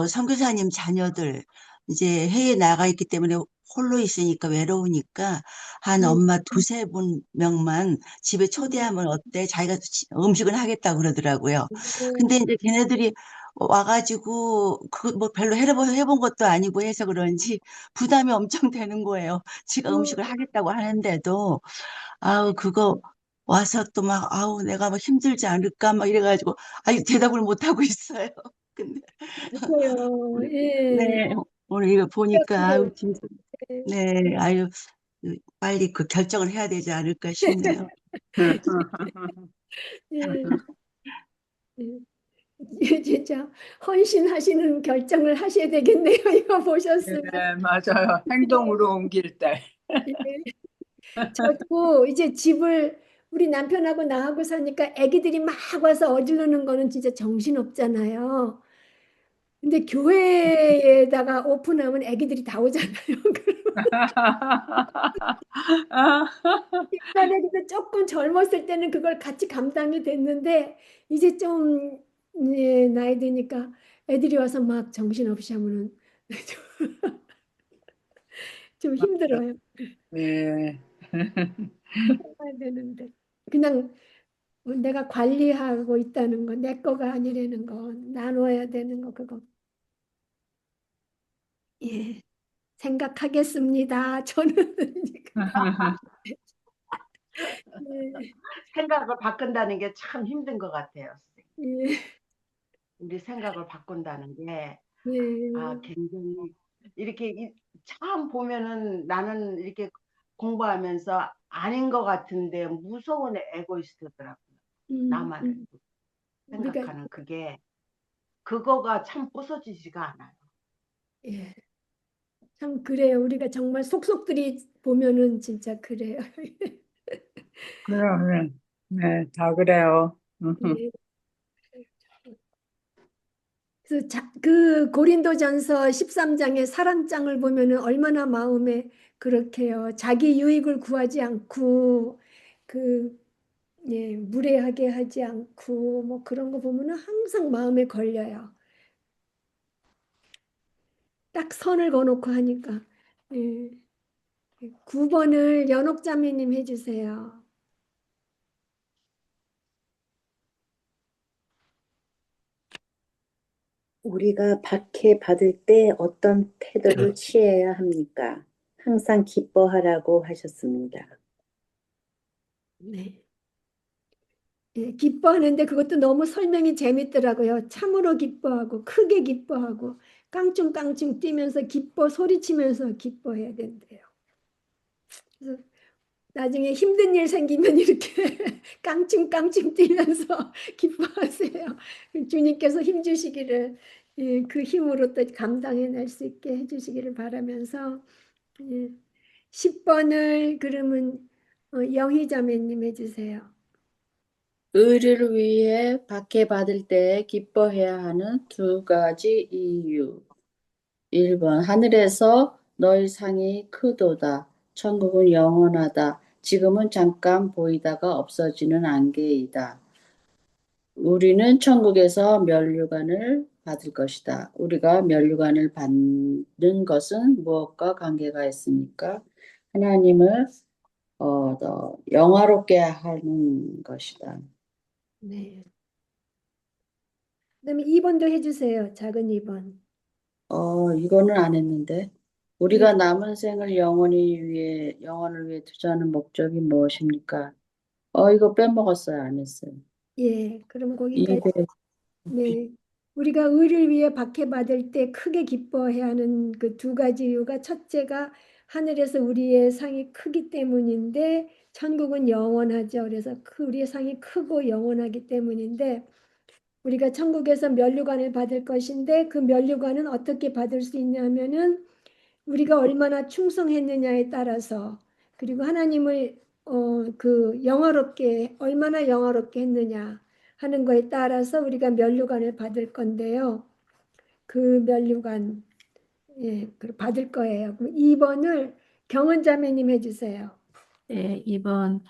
선교사님 자녀들 이제 해외에 나가 있기 때문에 홀로 있으니까 외로우니까 한 예. 엄마 두세 명만 집에 초대하면 어때? 자기가 음식을 하겠다고 그러더라고요. 근데 이제 걔네들이 와가지고 그거 뭐 별로 해본 것도 아니고 해서 그런지 부담이 엄청 되는 거예요. 지가 음식을 하겠다고 하는데도 아우 그거 와서 또 막 아우 내가 막 힘들지 않을까 막 이래가지고 아유 대답을 못 하고 있어요. 근데 맞아요. 예. 네 오늘 이거 보니까 아유 그래요. 진짜 예. 네 아유 빨리 그 결정을 해야 되지 않을까 싶네요. 예. 예. 예, 진짜 헌신하시는 결정을 하셔야 되겠네요. 이거 보셨으면. 네, 맞아요. 행동으로 옮길 때. 예. 저도 이제 집을 우리 남편하고 나하고 사니까 아기들이 막 와서 어지르는 거는 진짜 정신없잖아요. 근데 교회에다가 오픈하면 아기들이 다 오잖아요. 옛날에 근데 조금 젊었을 때는 그걸 같이 감당이 됐는데 이제 좀 예, 나이 드니까 애들이 와서 막 정신없이 하면은 좀 힘들어요. 네. 해야 되는데 그냥 내가 관리하고 있다는 거, 내 거가 아니라는 거, 나눠야 되는 거 그거 예 생각하겠습니다. 저는 예, 생각을 바꾼다는 게 참 힘든 것 같아요. 예, 우리 생각을 바꾼다는 게 예, 굉장히 이렇게 처음 보면은 나는 이렇게 공부하면서 아닌 것 같은데 무서운 에고이스트더라고요. 음, 나만을 음. 우리가 생각하는 그거가 참 부서지지가 않아요. 예, 참 그래요. 우리가 정말 속속들이 보면은 진짜 그래요. 그러면, 네, 다 그래요. 예. 그 고린도전서 13장의 사랑장을 보면은 얼마나 마음에 그렇게요. 자기 유익을 구하지 않고 그 예, 무례하게 하지 않고 뭐 그런 거 보면은 항상 마음에 걸려요. 딱 선을 거놓고 하니까. 예. 9번을 연옥자매님 해주세요. 우리가 박해받을 때 어떤 태도를 취해야 합니까? 항상 기뻐하라고 하셨습니다. 네. 예, 기뻐하는데 그것도 너무 설명이 재밌더라고요. 참으로 기뻐하고 크게 기뻐하고 깡충깡충 뛰면서 기뻐 소리치면서 기뻐해야 된대요. 그래서 나중에 힘든 일 생기면 이렇게 깡충깡충 뛰면서 기뻐하세요. 주님께서 힘 주시기를 예, 그 힘으로 또 감당해낼 수 있게 해주시기를 바라면서 예, 10번을 그러면 영희자매님 해주세요. 의를 위해 박해받을 때 기뻐해야 하는 두 가지 이유. 1번 하늘에서 너희 상이 크도다. 천국은 영원하다. 지금은 잠깐 보이다가 없어지는 안개이다. 우리는 천국에서 면류관을 받을 것이다. 우리가 면류관을 받는 것은 무엇과 관계가 있습니까? 하나님을 더 영화롭게 하는 것이다. 네. 그다음에 2번도 해주세요. 작은 2번. 이거는 안 했는데. 우리가 남은 생을 영혼을 위해 투자하는 목적이 무엇입니까? 이거 빼먹었어요. 안 했어요. 예, 그럼 거기까지. 200. 네. 우리가 의를 위해 박해받을 때 크게 기뻐해야 하는 그 두 가지 이유가 첫째가 하늘에서 우리의 상이 크기 때문인데 천국은 영원하죠. 그래서 우리의 상이 크고 영원하기 때문인데 우리가 천국에서 면류관을 받을 것인데 그 면류관은 어떻게 받을 수 있냐면은 우리가 얼마나 충성했느냐에 따라서 그리고 하나님을 얼마나 영화롭게 했느냐 하는 거에 따라서 우리가 면류관을 받을 건데요. 그 면류관 받을 거예요. 그럼 2번을 경은자매님 해주세요. 네, 2번.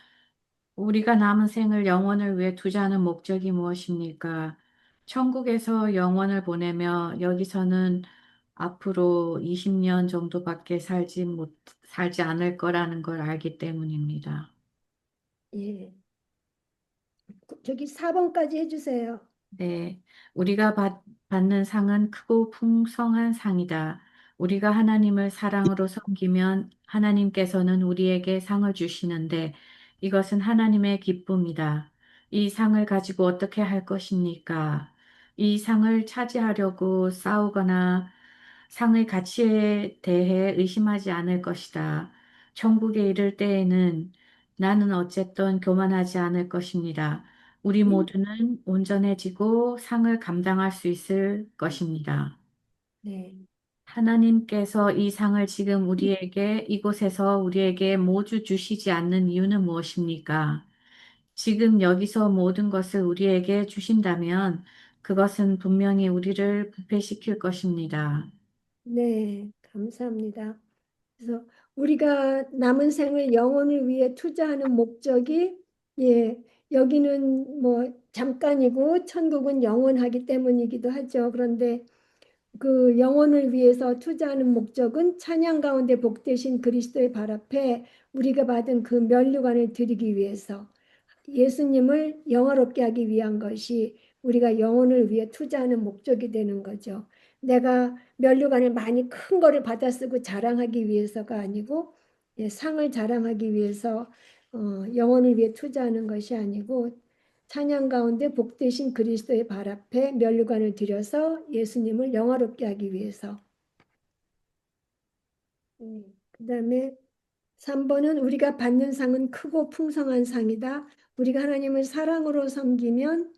우리가 남은 생을 영혼을 위해 투자하는 목적이 무엇입니까? 천국에서 영혼을 보내며 여기서는 앞으로 20년 정도밖에 살지 않을 거라는 걸 알기 때문입니다. 예. 저기 4번까지 해주세요. 네, 우리가 받는 상은 크고 풍성한 상이다. 우리가 하나님을 사랑으로 섬기면 하나님께서는 우리에게 상을 주시는데 이것은 하나님의 기쁨이다. 이 상을 가지고 어떻게 할 것입니까? 이 상을 차지하려고 싸우거나 상의 가치에 대해 의심하지 않을 것이다. 천국에 이를 때에는 나는 어쨌든 교만하지 않을 것입니다. 우리 모두는 온전해지고 상을 감당할 수 있을 것입니다. 네. 하나님께서 이 상을 지금 이곳에서 우리에게 모두 주시지 않는 이유는 무엇입니까? 지금 여기서 모든 것을 우리에게 주신다면 그것은 분명히 우리를 부패시킬 것입니다. 네, 감사합니다. 그래서 우리가 남은 생을 영혼을 위해 투자하는 목적이 여기는 뭐 잠깐이고 천국은 영원하기 때문이기도 하죠. 그런데 그 영혼을 위해서 투자하는 목적은 찬양 가운데 복되신 그리스도의 발 앞에 우리가 받은 그 면류관을 드리기 위해서 예수님을 영화롭게 하기 위한 것이 우리가 영혼을 위해 투자하는 목적이 되는 거죠. 내가 면류관을 많이 큰 거를 받아 쓰고 자랑하기 위해서가 아니고 상을 자랑하기 위해서 영혼을 위해 투자하는 것이 아니고 찬양 가운데 복되신 그리스도의 발 앞에 면류관을 들여서 예수님을 영화롭게 하기 위해서. 그다음에 3번은 우리가 받는 상은 크고 풍성한 상이다. 우리가 하나님을 사랑으로 섬기면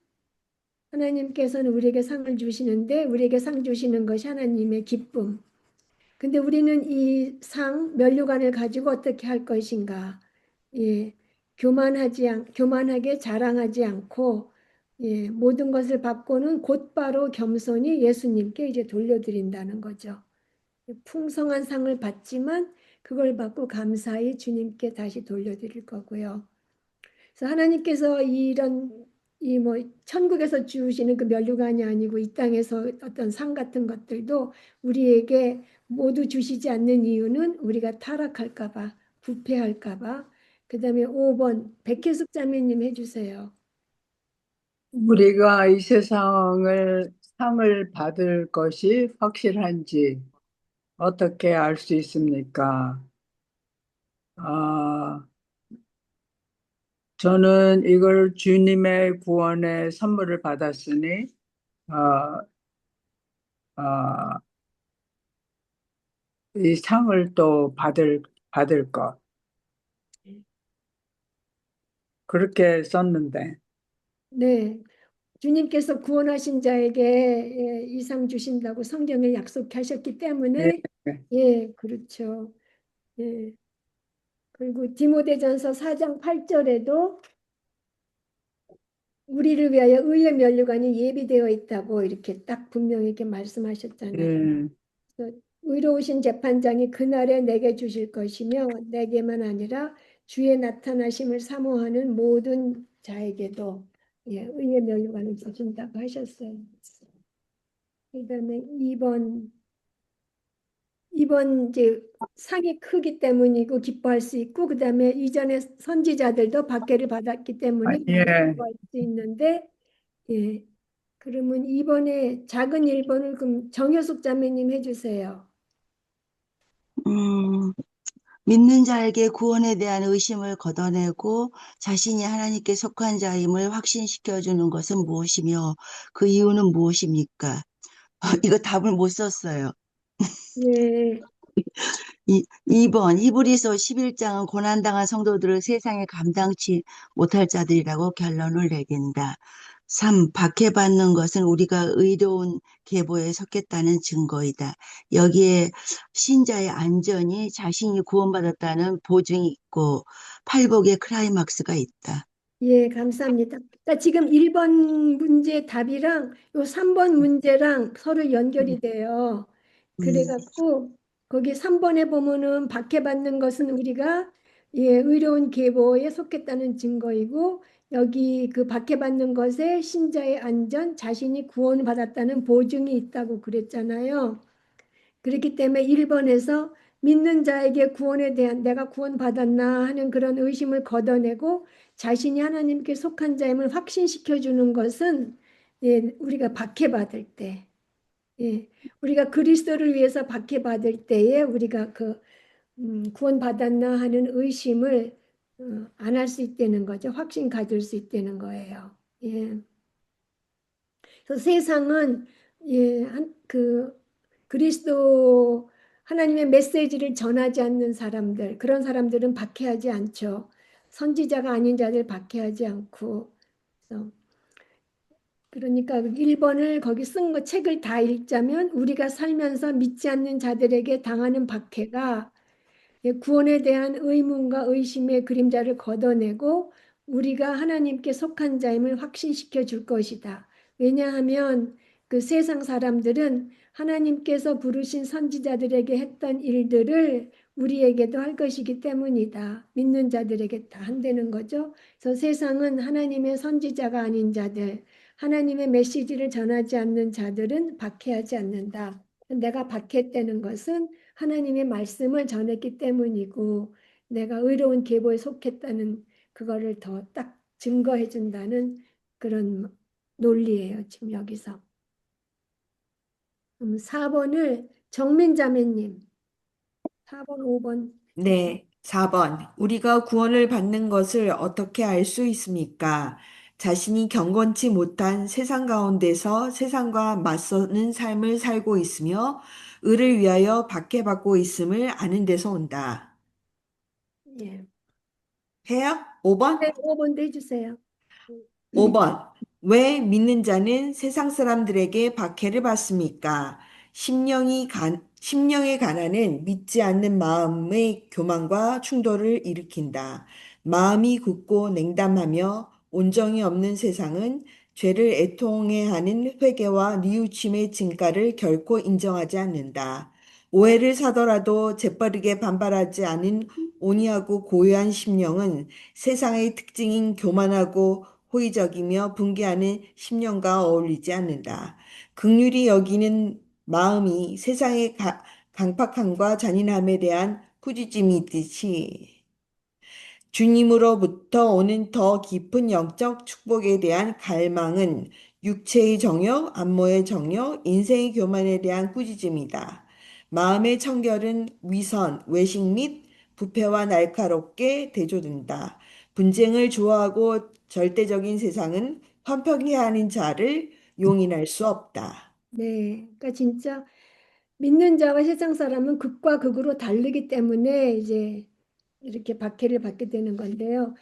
하나님께서는 우리에게 상을 주시는데 우리에게 상 주시는 것이 하나님의 기쁨. 근데 우리는 이 면류관을 가지고 어떻게 할 것인가? 예, 교만하게 자랑하지 않고 모든 것을 받고는 곧바로 겸손히 예수님께 이제 돌려드린다는 거죠. 풍성한 상을 받지만 그걸 받고 감사히 주님께 다시 돌려드릴 거고요. 그래서 하나님께서 이런 뭐 천국에서 주시는 그 면류관이 아니고 이 땅에서 어떤 상 같은 것들도 우리에게 모두 주시지 않는 이유는 우리가 타락할까 봐, 부패할까 봐. 그다음에 5번 백혜숙 자매님 해주세요. 우리가 이 상을 받을 것이 확실한지 어떻게 알 수 있습니까? 아, 저는 이걸 주님의 구원의 선물을 받았으니, 어, 어, 이 상을 또 받을 것. 그렇게 썼는데, 네, 주님께서 구원하신 자에게 이 상 주신다고 성경에 약속하셨기 예, 때문에 그렇죠. 예. 그리고 디모데전서 4장 8절에도 우리를 위하여 의의 면류관이 예비되어 있다고 이렇게 딱 분명히 이렇게 말씀하셨잖아요. 예, 그래서 의로우신 재판장이 그날에 내게 주실 것이며 내게만 아니라 주의 나타나심을 사모하는 모든 자에게도 의의 면류관을 주신다고 하셨어요. 그다음에 2번 이제 상이 크기 때문이고 기뻐할 수 있고, 그다음에 이전에 선지자들도 박해를 받았기 때문에 예. 기뻐할 수 있는데, 그러면 2번에 작은 1번을 그럼 정효숙 자매님 해주세요. 믿는 자에게 구원에 대한 의심을 걷어내고 자신이 하나님께 속한 자임을 확신시켜 주는 것은 무엇이며 그 이유는 무엇입니까? 이거 답을 못 썼어요. 예, 2번 히브리서 11장은 고난당한 성도들을 세상에 감당치 못할 자들이라고 결론을 내린다. 3. 박해받는 것은 우리가 의로운 계보에 섰겠다는 증거이다. 여기에 신자의 안전이 자신이 구원받았다는 보증이 있고 팔복의 클라이막스가 있다. 예, 감사합니다. 그러니까 지금 1번 문제 답이랑 요 3번 문제랑 서로 연결이 돼요. 그래갖고 거기 3번에 보면은 박해받는 것은 우리가 의로운 계보에 속했다는 증거이고, 여기 그 박해받는 것에 신자의 안전, 자신이 구원받았다는 보증이 있다고 그랬잖아요. 그렇기 때문에 1번에서 믿는 자에게 구원에 대한 내가 구원받았나 하는 그런 의심을 걷어내고 자신이 하나님께 속한 자임을 확신시켜 주는 것은 우리가 박해받을 때, 우리가 그리스도를 위해서 박해받을 때에 우리가 그 구원받았나 하는 의심을 안 할 수 있다는 거죠. 확신 가질 수 있다는 거예요. 예. 그래서 세상은 그 그리스도 하나님의 메시지를 전하지 않는 사람들, 그런 사람들은 박해하지 않죠. 선지자가 아닌 자들 박해하지 않고. 그러니까 1번을 거기 쓴 거 책을 다 읽자면 우리가 살면서 믿지 않는 자들에게 당하는 박해가 구원에 대한 의문과 의심의 그림자를 걷어내고 우리가 하나님께 속한 자임을 확신시켜 줄 것이다. 왜냐하면 그 세상 사람들은 하나님께서 부르신 선지자들에게 했던 일들을 우리에게도 할 것이기 때문이다. 믿는 자들에게 다 한다는 거죠. 그래서 세상은 하나님의 선지자가 아닌 자들, 하나님의 메시지를 전하지 않는 자들은 박해하지 않는다. 내가 박해했다는 것은 하나님의 말씀을 전했기 때문이고 내가 의로운 계보에 속했다는 그거를 더 딱 증거해 준다는 그런 논리예요. 지금 여기서. 4번을 정민자매님 4번 5번 네, 4번. 우리가 구원을 받는 것을 어떻게 알 수 있습니까? 자신이 경건치 못한 세상 가운데서 세상과 맞서는 삶을 살고 있으며 의를 위하여 박해받고 있음을 아는 데서 온다. 예. 해요? 5번? 네, 5번도 해주세요. 5번. 왜 믿는 자는 세상 사람들에게 박해를 받습니까? 심령의 가난은 믿지 않는 마음의 교만과 충돌을 일으킨다. 마음이 굳고 냉담하며 온정이 없는 세상은 죄를 애통해하는 회개와 뉘우침의 진가를 결코 인정하지 않는다. 오해를 사더라도 재빠르게 반발하지 않은 온유하고 고요한 심령은 세상의 특징인 교만하고 호의적이며 분개하는 심령과 어울리지 않는다. 긍휼히 여기는 마음이 세상의 강팍함과 잔인함에 대한 꾸짖음이 있듯이 주님으로부터 오는 더 깊은 영적 축복에 대한 갈망은 육체의 정욕, 안모의 정욕, 인생의 교만에 대한 꾸짖음이다. 마음의 청결은 위선, 외식 및 부패와 날카롭게 대조된다. 분쟁을 좋아하고 절대적인 세상은 편평히 하는 자를 용인할 수 없다. 네, 그러니까 진짜 믿는 자와 세상 사람은 극과 극으로 다르기 때문에 이제 이렇게 박해를 받게 되는 건데요.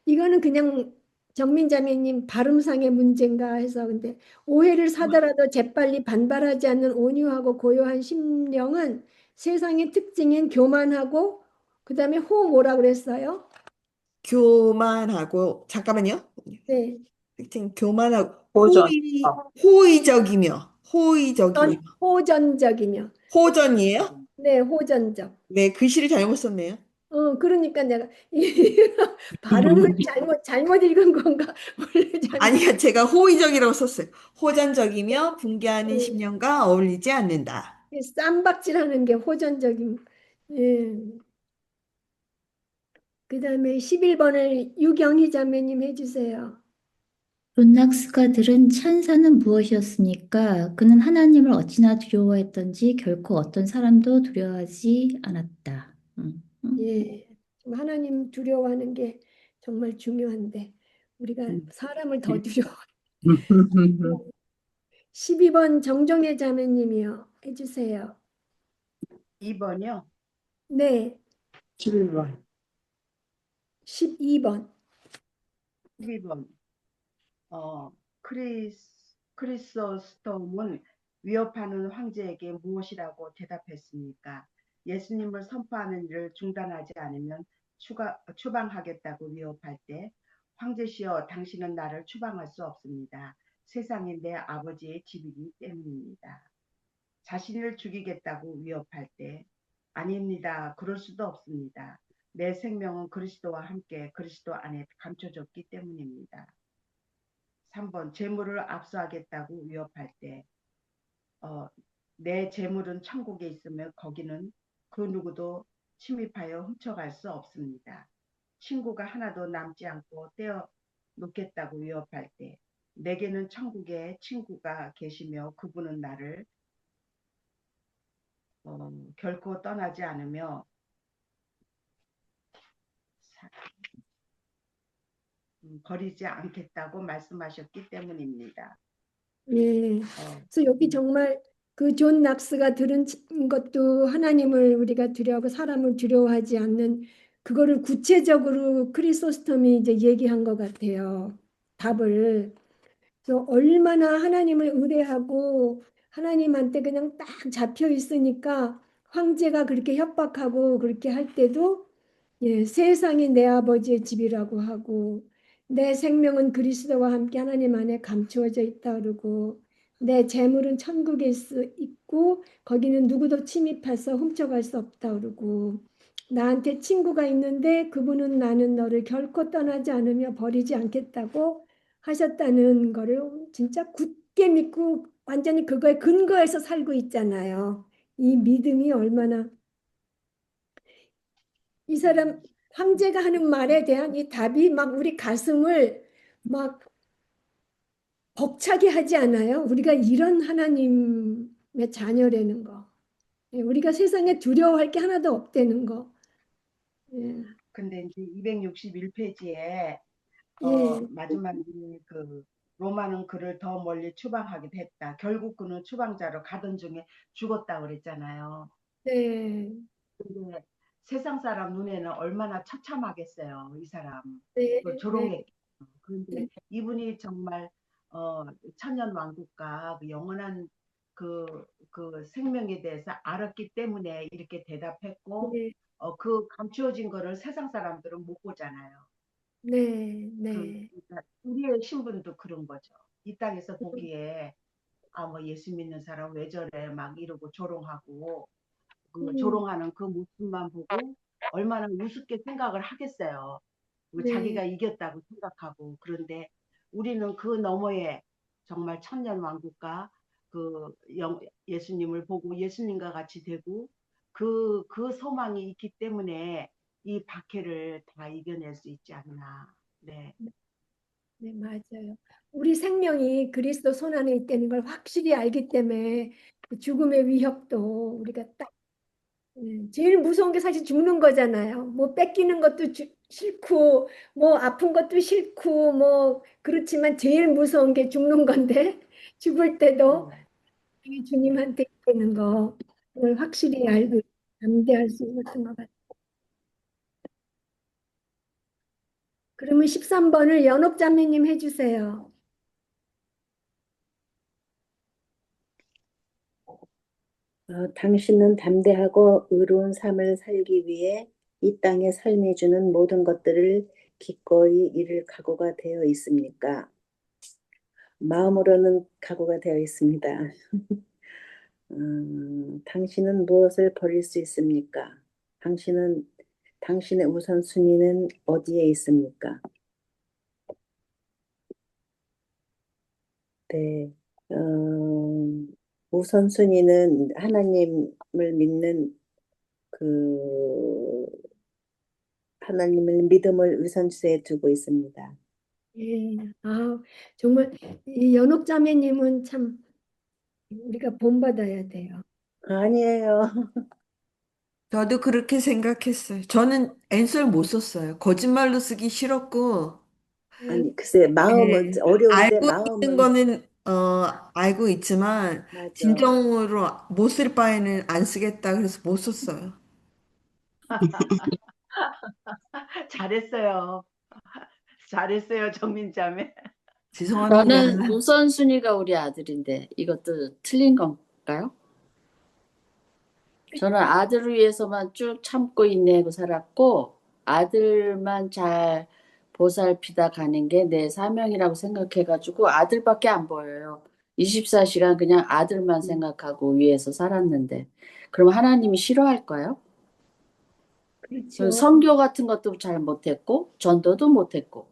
이거는 그냥 정민자매님 발음상의 문제인가 해서, 근데 오해를 사더라도 재빨리 반발하지 않는 온유하고 고요한 심령은 세상의 특징인 교만하고 그다음에 뭐라 그랬어요? 교만하고, 잠깐만요. 네, 교만하고, 호전. 호의적이며, 호전적이며. 호전이에요? 네, 호전적. 네, 글씨를 잘못 썼네요. 그러니까 내가 발음을 잘못 읽은 건가 모르겠는데. 아니요, 제가 호의적이라고 썼어요. 호전적이며 붕괴하는 심령과 어울리지 않는다. 쌈박질하는 게 호전적인. 예. 그다음에 11번을 유경희 자매님 해주세요. 론낙스가 들은 찬사는 무엇이었습니까? 그는 하나님을 어찌나 두려워했던지 결코 어떤 사람도 두려워하지 않았다. 예. 지금 하나님 두려워하는 게 정말 중요한데 우리가 사람을 더 두려워. 12번 정정혜 자매님이요. 해주세요. 2번이요. 네. 7번. 12번. 12번. 크리소스톰은 위협하는 황제에게 무엇이라고 대답했습니까? 예수님을 선포하는 일을 중단하지 않으면 추방하겠다고 위협할 때 황제시여 당신은 나를 추방할 수 없습니다. 세상이 내 아버지의 집이기 때문입니다. 자신을 죽이겠다고 위협할 때 아닙니다. 그럴 수도 없습니다. 내 생명은 그리스도와 함께 그리스도 안에 감춰졌기 때문입니다. 3번 재물을 압수하겠다고 위협할 때 내 재물은 천국에 있으며 거기는 그 누구도 침입하여 훔쳐갈 수 없습니다. 친구가 하나도 남지 않고 떼어 놓겠다고 위협할 때 내게는 천국에 친구가 계시며 그분은 나를 결코 떠나지 않으며 버리지 않겠다고 말씀하셨기 때문입니다. 예. 그래서 여기 정말 그 존 낙스가 들은 것도 하나님을 우리가 두려워하고 사람을 두려워하지 않는 그거를 구체적으로 크리소스톰이 이제 얘기한 것 같아요. 답을. 그래서 얼마나 하나님을 의뢰하고 하나님한테 그냥 딱 잡혀 있으니까 황제가 그렇게 협박하고 그렇게 할 때도 예, 세상이 내 아버지의 집이라고 하고 내 생명은 그리스도와 함께 하나님 안에 감추어져 있다 그러고 내 재물은 천국에 있고 거기는 누구도 침입해서 훔쳐갈 수 없다 그러고 나한테 친구가 있는데 그분은 나는 너를 결코 떠나지 않으며 버리지 않겠다고 하셨다는 거를 진짜 굳게 믿고 완전히 그거에 근거해서 살고 있잖아요. 이 믿음이 얼마나 이 사람 황제가 하는 말에 대한 이 답이 막 우리 가슴을 막 벅차게 하지 않아요? 우리가 이런 하나님의 자녀라는 거. 예, 우리가 세상에 두려워할 게 하나도 없다는 거. 예, 근데 이제 261페이지에 예, 마지막에 그 로마는 그를 더 멀리 추방하게 됐다. 결국 그는 추방자로 가던 중에 죽었다 그랬잖아요. 네, 근데 세상 사람 눈에는 얼마나 처참하겠어요. 이 사람. 네, 그 네, 조롱했. 그런데 네, 이분이 정말 천년 왕국과 그 영원한 그 생명에 대해서 알았기 때문에 이렇게 대답했고 네, 그 감추어진 거를 세상 사람들은 못 보잖아요. 네, 네, 그러니까 우리의 신분도 그런 거죠. 이 땅에서 보기에 뭐 예수 믿는 사람 왜 저래 막 이러고 조롱하고 그 조롱하는 그 모습만 보고 얼마나 우습게 생각을 하겠어요. 네, 자기가 이겼다고 생각하고. 그런데 우리는 그 너머에 정말 천년 왕국과 그 예수님을 보고 예수님과 같이 되고 그 소망이 있기 때문에 이 박해를 다 이겨낼 수 있지 않나. 네. 네, 맞아요. 우리 생명이 그리스도 손 안에 있다는 걸 확실히 알기 때문에 그 죽음의 위협도 우리가 딱 제일 무서운 게 사실 죽는 거잖아요. 뭐 뺏기는 것도 싫고 뭐 아픈 것도 싫고 뭐 그렇지만 제일 무서운 게 죽는 건데 죽을 때도 이 주님한테 있다는 거 그걸 확실히 알고 담대할 수 있었던 것 같아요. 그러면 13번을 연옥자매님 해주세요. 당신은 담대하고 의로운 삶을 살기 위해 이 땅에 삶이 주는 모든 것들을 기꺼이 잃을 각오가 되어 있습니까? 마음으로는 각오가 되어 있습니다. 당신은 무엇을 버릴 수 있습니까? 당신은 당신의 우선순위는 어디에 있습니까? 네. 우선순위는 하나님을 믿는 그 하나님을 믿음을 우선시에 두고 있습니다. 예, 아, 정말 이 연옥 자매님은 참 우리가 본받아야 돼요. 아니에요. 저도 그렇게 생각했어요. 저는 앤서를 못 썼어요. 거짓말로 쓰기 싫었고, 아니, 글쎄, 마음은 예, 어려운데 알고 있는 마음은 거는 알고 있지만 맞아. 진정으로 못 쓸 바에는 안 쓰겠다 그래서 못 썼어요. 잘했어요. 잘했어요, 정민자매. 죄송합니다. 저는 우선순위가 우리 아들인데 이것도 틀린 건가요? 저는 아들을 위해서만 쭉 참고 인내하고 살았고 아들만 잘 보살피다 가는 게 내 사명이라고 생각해가지고 아들밖에 안 보여요. 24시간 그냥 아들만 생각하고 위해서 살았는데 그럼 하나님이 싫어할까요? 그렇죠. 선교 같은 것도 잘 못했고 전도도 못했고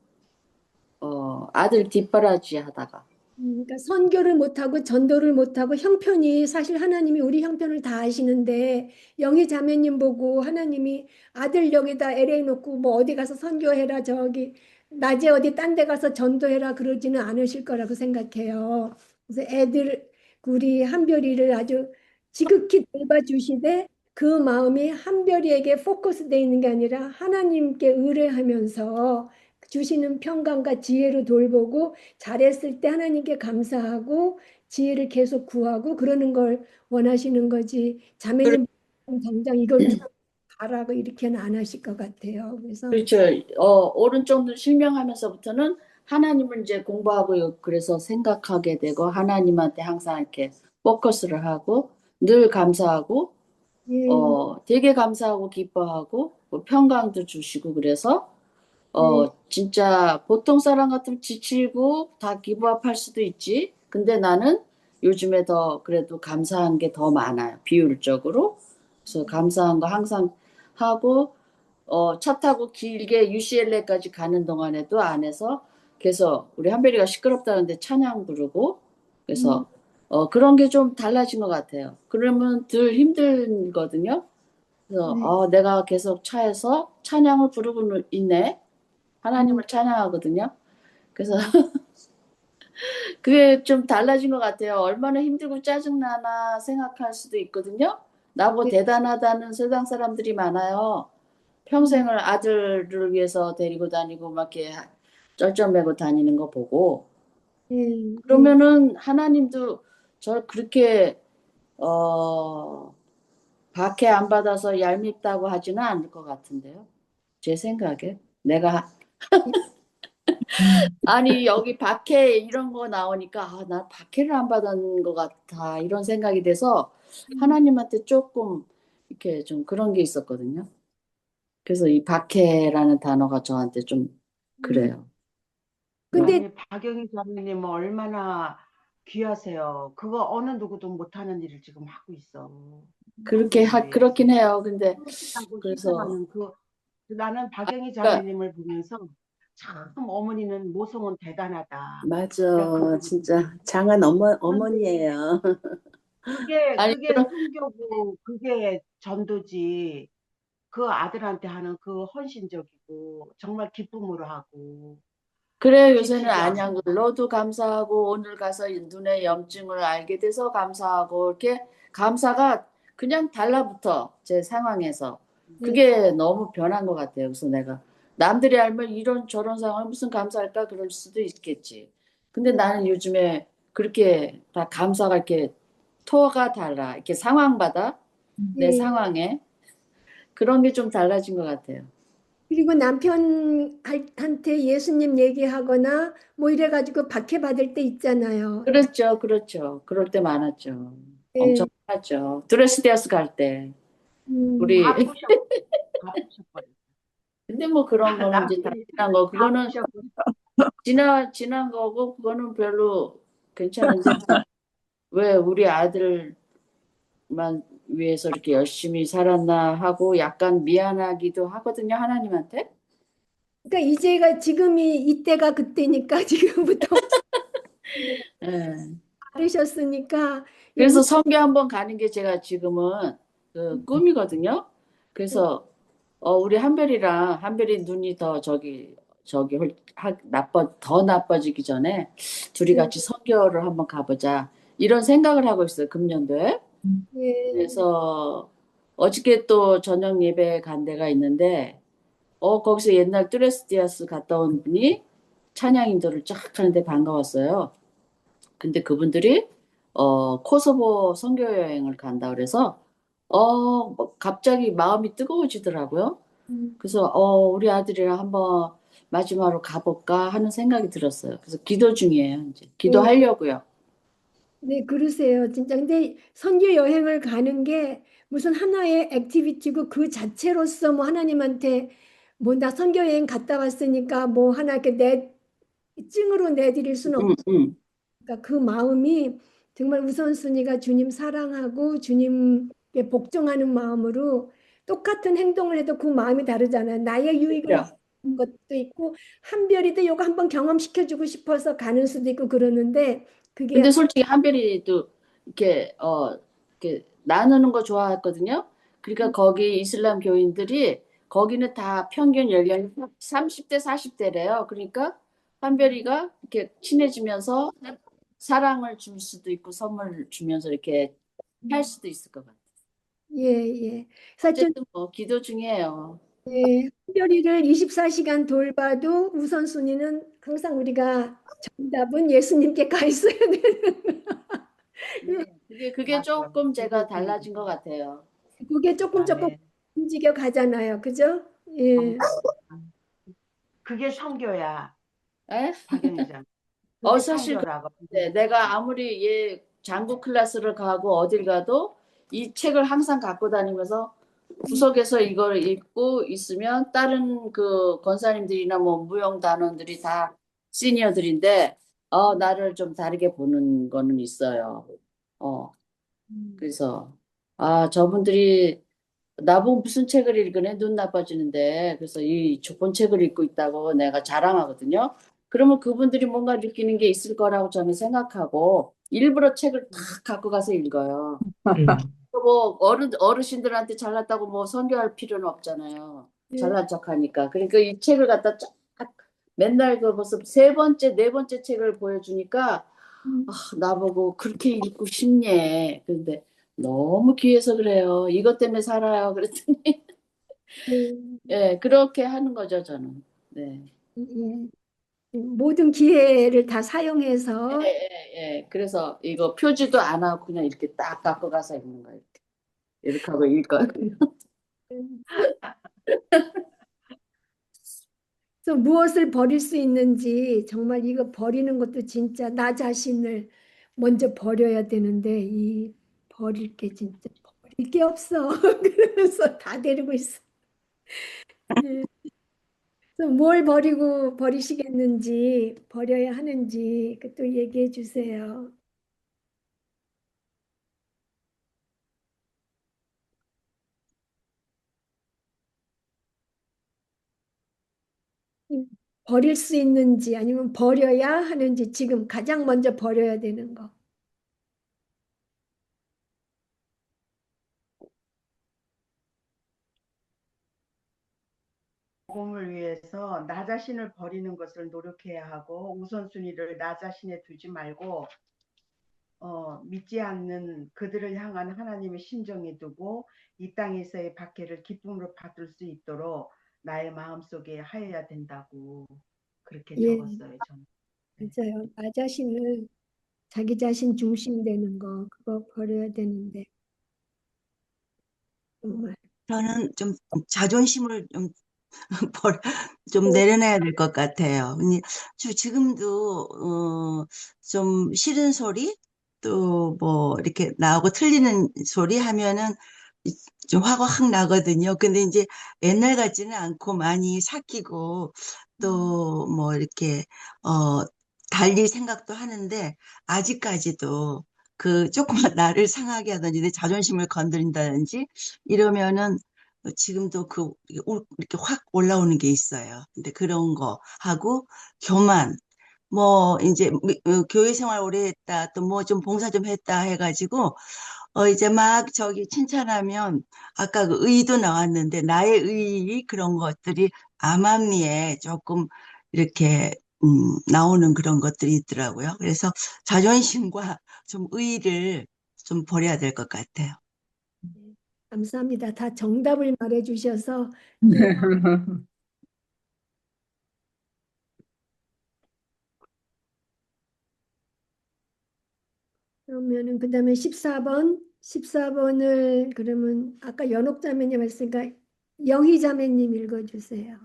아들 뒷바라지 하다가 그러니까 선교를 못하고 전도를 못하고 형편이 사실 하나님이 우리 형편을 다 아시는데 영희 자매님 보고 하나님이 아들 여기다 LA 놓고 뭐 어디 가서 선교해라 저기 낮에 어디 딴 데 가서 전도해라 그러지는 않으실 거라고 생각해요. 그래서 애들 우리 한별이를 아주 지극히 돌봐주시되 그 마음이 한별이에게 포커스되어 있는 게 아니라 하나님께 의뢰하면서 주시는 평강과 지혜로 돌보고 잘했을 때 하나님께 감사하고 지혜를 계속 구하고 그러는 걸 원하시는 거지. 자매님 당장 이걸 가라고 이렇게는 안 하실 것 같아요. 그래서 그렇죠. 오른쪽 눈 실명하면서부터는 하나님을 이제 공부하고 그래서 생각하게 되고 하나님한테 항상 이렇게 포커스를 하고 늘 감사하고 예, 되게 감사하고 기뻐하고 뭐 평강도 주시고 그래서 네, 진짜 보통 사람 같으면 지치고 다 기브업할 수도 있지. 근데 나는 요즘에 더 그래도 감사한 게 더 많아요. 비율적으로. 그래서 감사한 거 항상 하고 차 타고 길게 UCLA까지 가는 동안에도 안에서 계속 우리 한별이가 시끄럽다는데 찬양 부르고 그래서 그런 게 좀 달라진 것 같아요. 그러면 덜 힘들거든요. 그래서 네. 내가 계속 차에서 찬양을 부르고 있네. 하나님을 찬양하거든요. 그래서 그게 좀 달라진 것 같아요. 얼마나 힘들고 짜증나나 생각할 수도 있거든요. 나보고 대단하다는 세상 사람들이 많아요. 평생을 아들을 위해서 데리고 다니고 막 이렇게 쩔쩔매고 다니는 거 보고 그러면은 하나님도 저를 그렇게 박해 안 받아서 얄밉다고 하지는 않을 것 같은데요. 제 생각에 내가 아니 여기 박해 이런 거 나오니까 나 박해를 안 받은 것 같아 이런 생각이 돼서 하나님한테 조금 이렇게 좀 그런 게 있었거든요. 그래서 이 박해라는 단어가 저한테 좀 그래요. 근데 아니, 박영희 자매님은 얼마나 귀하세요. 그거 어느 누구도 못하는 일을 지금 하고 있어. 그렇게 한국을 위해서. 그렇긴 해요. 근데 하고 그래서 희생하는 나는 박영희 그러니까 자매님을 보면서 참 어머니는 모성은 대단하다. 그러니까 맞아. 진짜 장한 어머니예요. 아니 그게 순교고 그게 전도지. 그 아들한테 하는 그 헌신적이고 정말 기쁨으로 하고 그래 요새는 지치지 않고 안양글로도 감사하고 오늘 가서 눈의 염증을 알게 돼서 감사하고 이렇게 감사가 그냥 달라붙어 제 상황에서 그게 너무 변한 것 같아요. 그래서 내가 남들이 알면 이런 저런 상황 무슨 감사할까 그럴 수도 있겠지. 근데 나는 요즘에 그렇게 다 감사가 이렇게 토가 달라 이렇게 상황마다 내 예, 상황에 그런 게 좀 달라진 것 같아요. 그리고 남편한테 예수님 얘기하거나 뭐 이래가지고 박해받을 때 있잖아요. 그렇죠, 그렇죠. 그럴 때 많았죠. 엄청 예, 많았죠. 드레스데스 갈 때. 음, 우리, 다 부셔 다 부셔버려. 근데 뭐 그런 거는 이제 다 남편이 지난 거, 다 그거는 부셔버려. 지난 거고, 그거는 별로 괜찮은데, 왜 우리 아들만 위해서 이렇게 열심히 살았나 하고 약간 미안하기도 하거든요, 하나님한테. 그러니까 이제가 지금이 이때가 그때니까 지금부터 예. 다르셨으니까 그래서 선교 한번 가는 게 제가 지금은 그 꿈이거든요. 그래서 우리 한별이 눈이 더 더 나빠지기 전에 둘이 같이 선교를 한번 가보자. 이런 생각을 하고 있어요, 금년도에. 예, 그래서 어저께 또 저녁 예배 간 데가 있는데, 거기서 옛날 뚜레스디아스 갔다 온 분이 찬양 인도를 쫙 하는데 반가웠어요. 근데 그분들이 코소보 선교 여행을 간다 그래서 뭐 갑자기 마음이 뜨거워지더라고요. 그래서 우리 아들이랑 한번 마지막으로 가볼까 하는 생각이 들었어요. 그래서 기도 중이에요, 이제. 기도하려고요. 네, 그러세요. 진짜. 근데 선교 여행을 가는 게 무슨 하나의 액티비티고 그 자체로서 뭐 하나님한테 뭐 나 선교 여행 갔다 왔으니까 뭐 하나 이렇게 찡으로 내드릴 수는 음, 음. 그러니까 그 마음이 정말 우선순위가 주님 사랑하고 주님께 복종하는 마음으로 똑같은 행동을 해도 그 마음이 다르잖아요. 나의 유익을 그죠? 위한 것도 있고 한별이도 이거 한번 경험시켜주고 싶어서 가는 수도 있고 그러는데 그게 근데 솔직히 한별이도 이렇게 나누는 거 좋아했거든요. 그러니까 거기 이슬람 교인들이 거기는 다 평균 연령이 30대, 40대래요. 그러니까 한별이가 이렇게 친해지면서 사랑을 줄 수도 있고 선물 주면서 이렇게 할 수도 있을 것 같아요. 예, 예. 사실 어쨌든 뭐 기도 중이에요. 예, 한별이를 24시간 돌봐도 우선순위는 항상 우리가 정답은 예수님께 가 있어야 되는 그게 조금 제가 달라진 것 같아요. 그게 조금 네. 움직여 가잖아요. 그죠? 예. 그게 선교야, 에? 박영희장. 그게 사실 선교라고. 내가 아무리 얘 장구 클래스를 가고 어딜 가도 이 책을 항상 갖고 다니면서 구석에서 이걸 읽고 있으면 다른 그 권사님들이나 뭐 무용 단원들이 다 시니어들인데 나를 좀 다르게 보는 거는 있어요. 그래서 저분들이 나보고 무슨 책을 읽으네 눈 나빠지는데 그래서 이 좋은 책을 읽고 있다고 내가 자랑하거든요. 그러면 그분들이 뭔가 느끼는 게 있을 거라고 저는 생각하고 일부러 책을 다 갖고 가서 읽어요. 뭐 어르신들한테 잘났다고 뭐 선교할 필요는 없잖아요. 잘난 척하니까. 그러니까 이 책을 갖다 쫙 맨날 그 벌써 세 번째, 네 번째 책을 보여주니까 나보고 그렇게 읽고 싶네. 근데 너무 귀해서 그래요. 이것 때문에 살아요. 그랬더니 예, 그렇게 하는 거죠, 저는. 네. 예. 모든 기회를 다 사용해서 예. 그래서 이거 표지도 안 하고 그냥 이렇게 딱 갖고 가서 읽는 거예요. 이렇게 하고 읽어요. 그래서 무엇을 버릴 수 있는지 정말 이거 버리는 것도 진짜 나 자신을 먼저 버려야 되는데 이 버릴 게 진짜 버릴 게 없어. 그러면서 다 데리고 있어. 예. 그래서 뭘 버리고 버리시겠는지 버려야 하는지 또 얘기해 주세요. 버릴 수 있는지 아니면 버려야 하는지 지금 가장 먼저 버려야 되는 거. 복음을 위해서 나 자신을 버리는 것을 노력해야 하고 우선순위를 나 자신에 두지 말고 믿지 않는 그들을 향한 하나님의 심정에 두고 이 땅에서의 박해를 기쁨으로 받을 수 있도록 나의 마음속에 하여야 된다고 그렇게 예, 적었어요, 저는. 맞아요. 나 자신을 자기 자신 중심되는 거 그거 버려야 되는데 정말 저는 좀 자존심을 좀, 좀 내려놔야 될 것 같아요. 지금도, 좀 싫은 소리, 또 뭐, 이렇게 나오고 틀리는 소리 하면은 좀 화가 확 나거든요. 근데 이제 옛날 같지는 않고 많이 삭히고 또 뭐 이렇게, 달리 생각도 하는데 아직까지도 그 조금만 나를 상하게 하든지 내 자존심을 건드린다든지 이러면은 지금도 이렇게 확 올라오는 게 있어요. 근데 그런 거 하고 교만 뭐 이제 교회 생활 오래 했다 또 뭐 좀 봉사 좀 했다 해가지고 이제 막 저기 칭찬하면 아까 그 의도 나왔는데 나의 의 그런 것들이 암암리에 조금 이렇게 나오는 그런 것들이 있더라고요. 그래서 자존심과 좀 의의를 좀 버려야 될 것 같아요. 감사합니다. 다 정답을 말해주셔서 네, 그러면은 그다음에 14번을 그러면 아까 연옥 자매님 했으니까 영희 자매님 읽어주세요.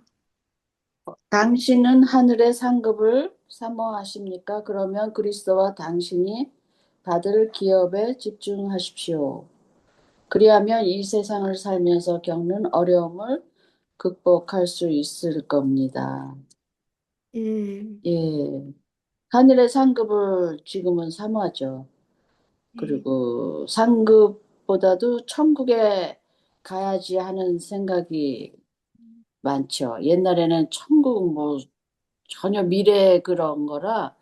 당신은 하늘의 상급을 사모하십니까? 그러면 그리스도와 당신이 받을 기업에 집중하십시오. 그리하면 이 세상을 살면서 겪는 어려움을 극복할 수 있을 겁니다. 예, 예. 하늘의 상급을 지금은 사모하죠. 예, 그리고 상급보다도 천국에 가야지 하는 생각이 많죠. 옛날에는 천국 뭐 전혀 미래 그런 거라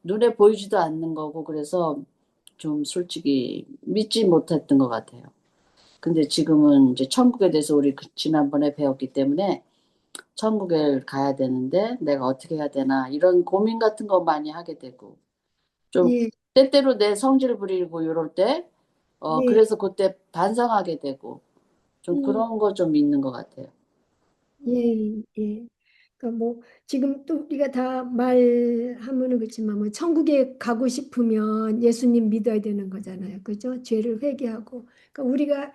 눈에 보이지도 않는 거고 그래서 좀 솔직히 믿지 못했던 것 같아요. 근데 지금은 이제 천국에 대해서 우리 지난번에 배웠기 때문에 천국에 가야 되는데 내가 어떻게 해야 되나 이런 고민 같은 거 많이 하게 되고 좀 예, 때때로 내 성질 부리고 이럴 때 네, 그래서 그때 반성하게 되고 좀 음, 그런 거 좀 있는 것 같아요. 예, 예. 그러니까 뭐 지금 또 우리가 다 말하면은 그렇지만 뭐 천국에 가고 싶으면 예수님 믿어야 되는 거잖아요. 그죠? 죄를 회개하고. 그러니까 우리가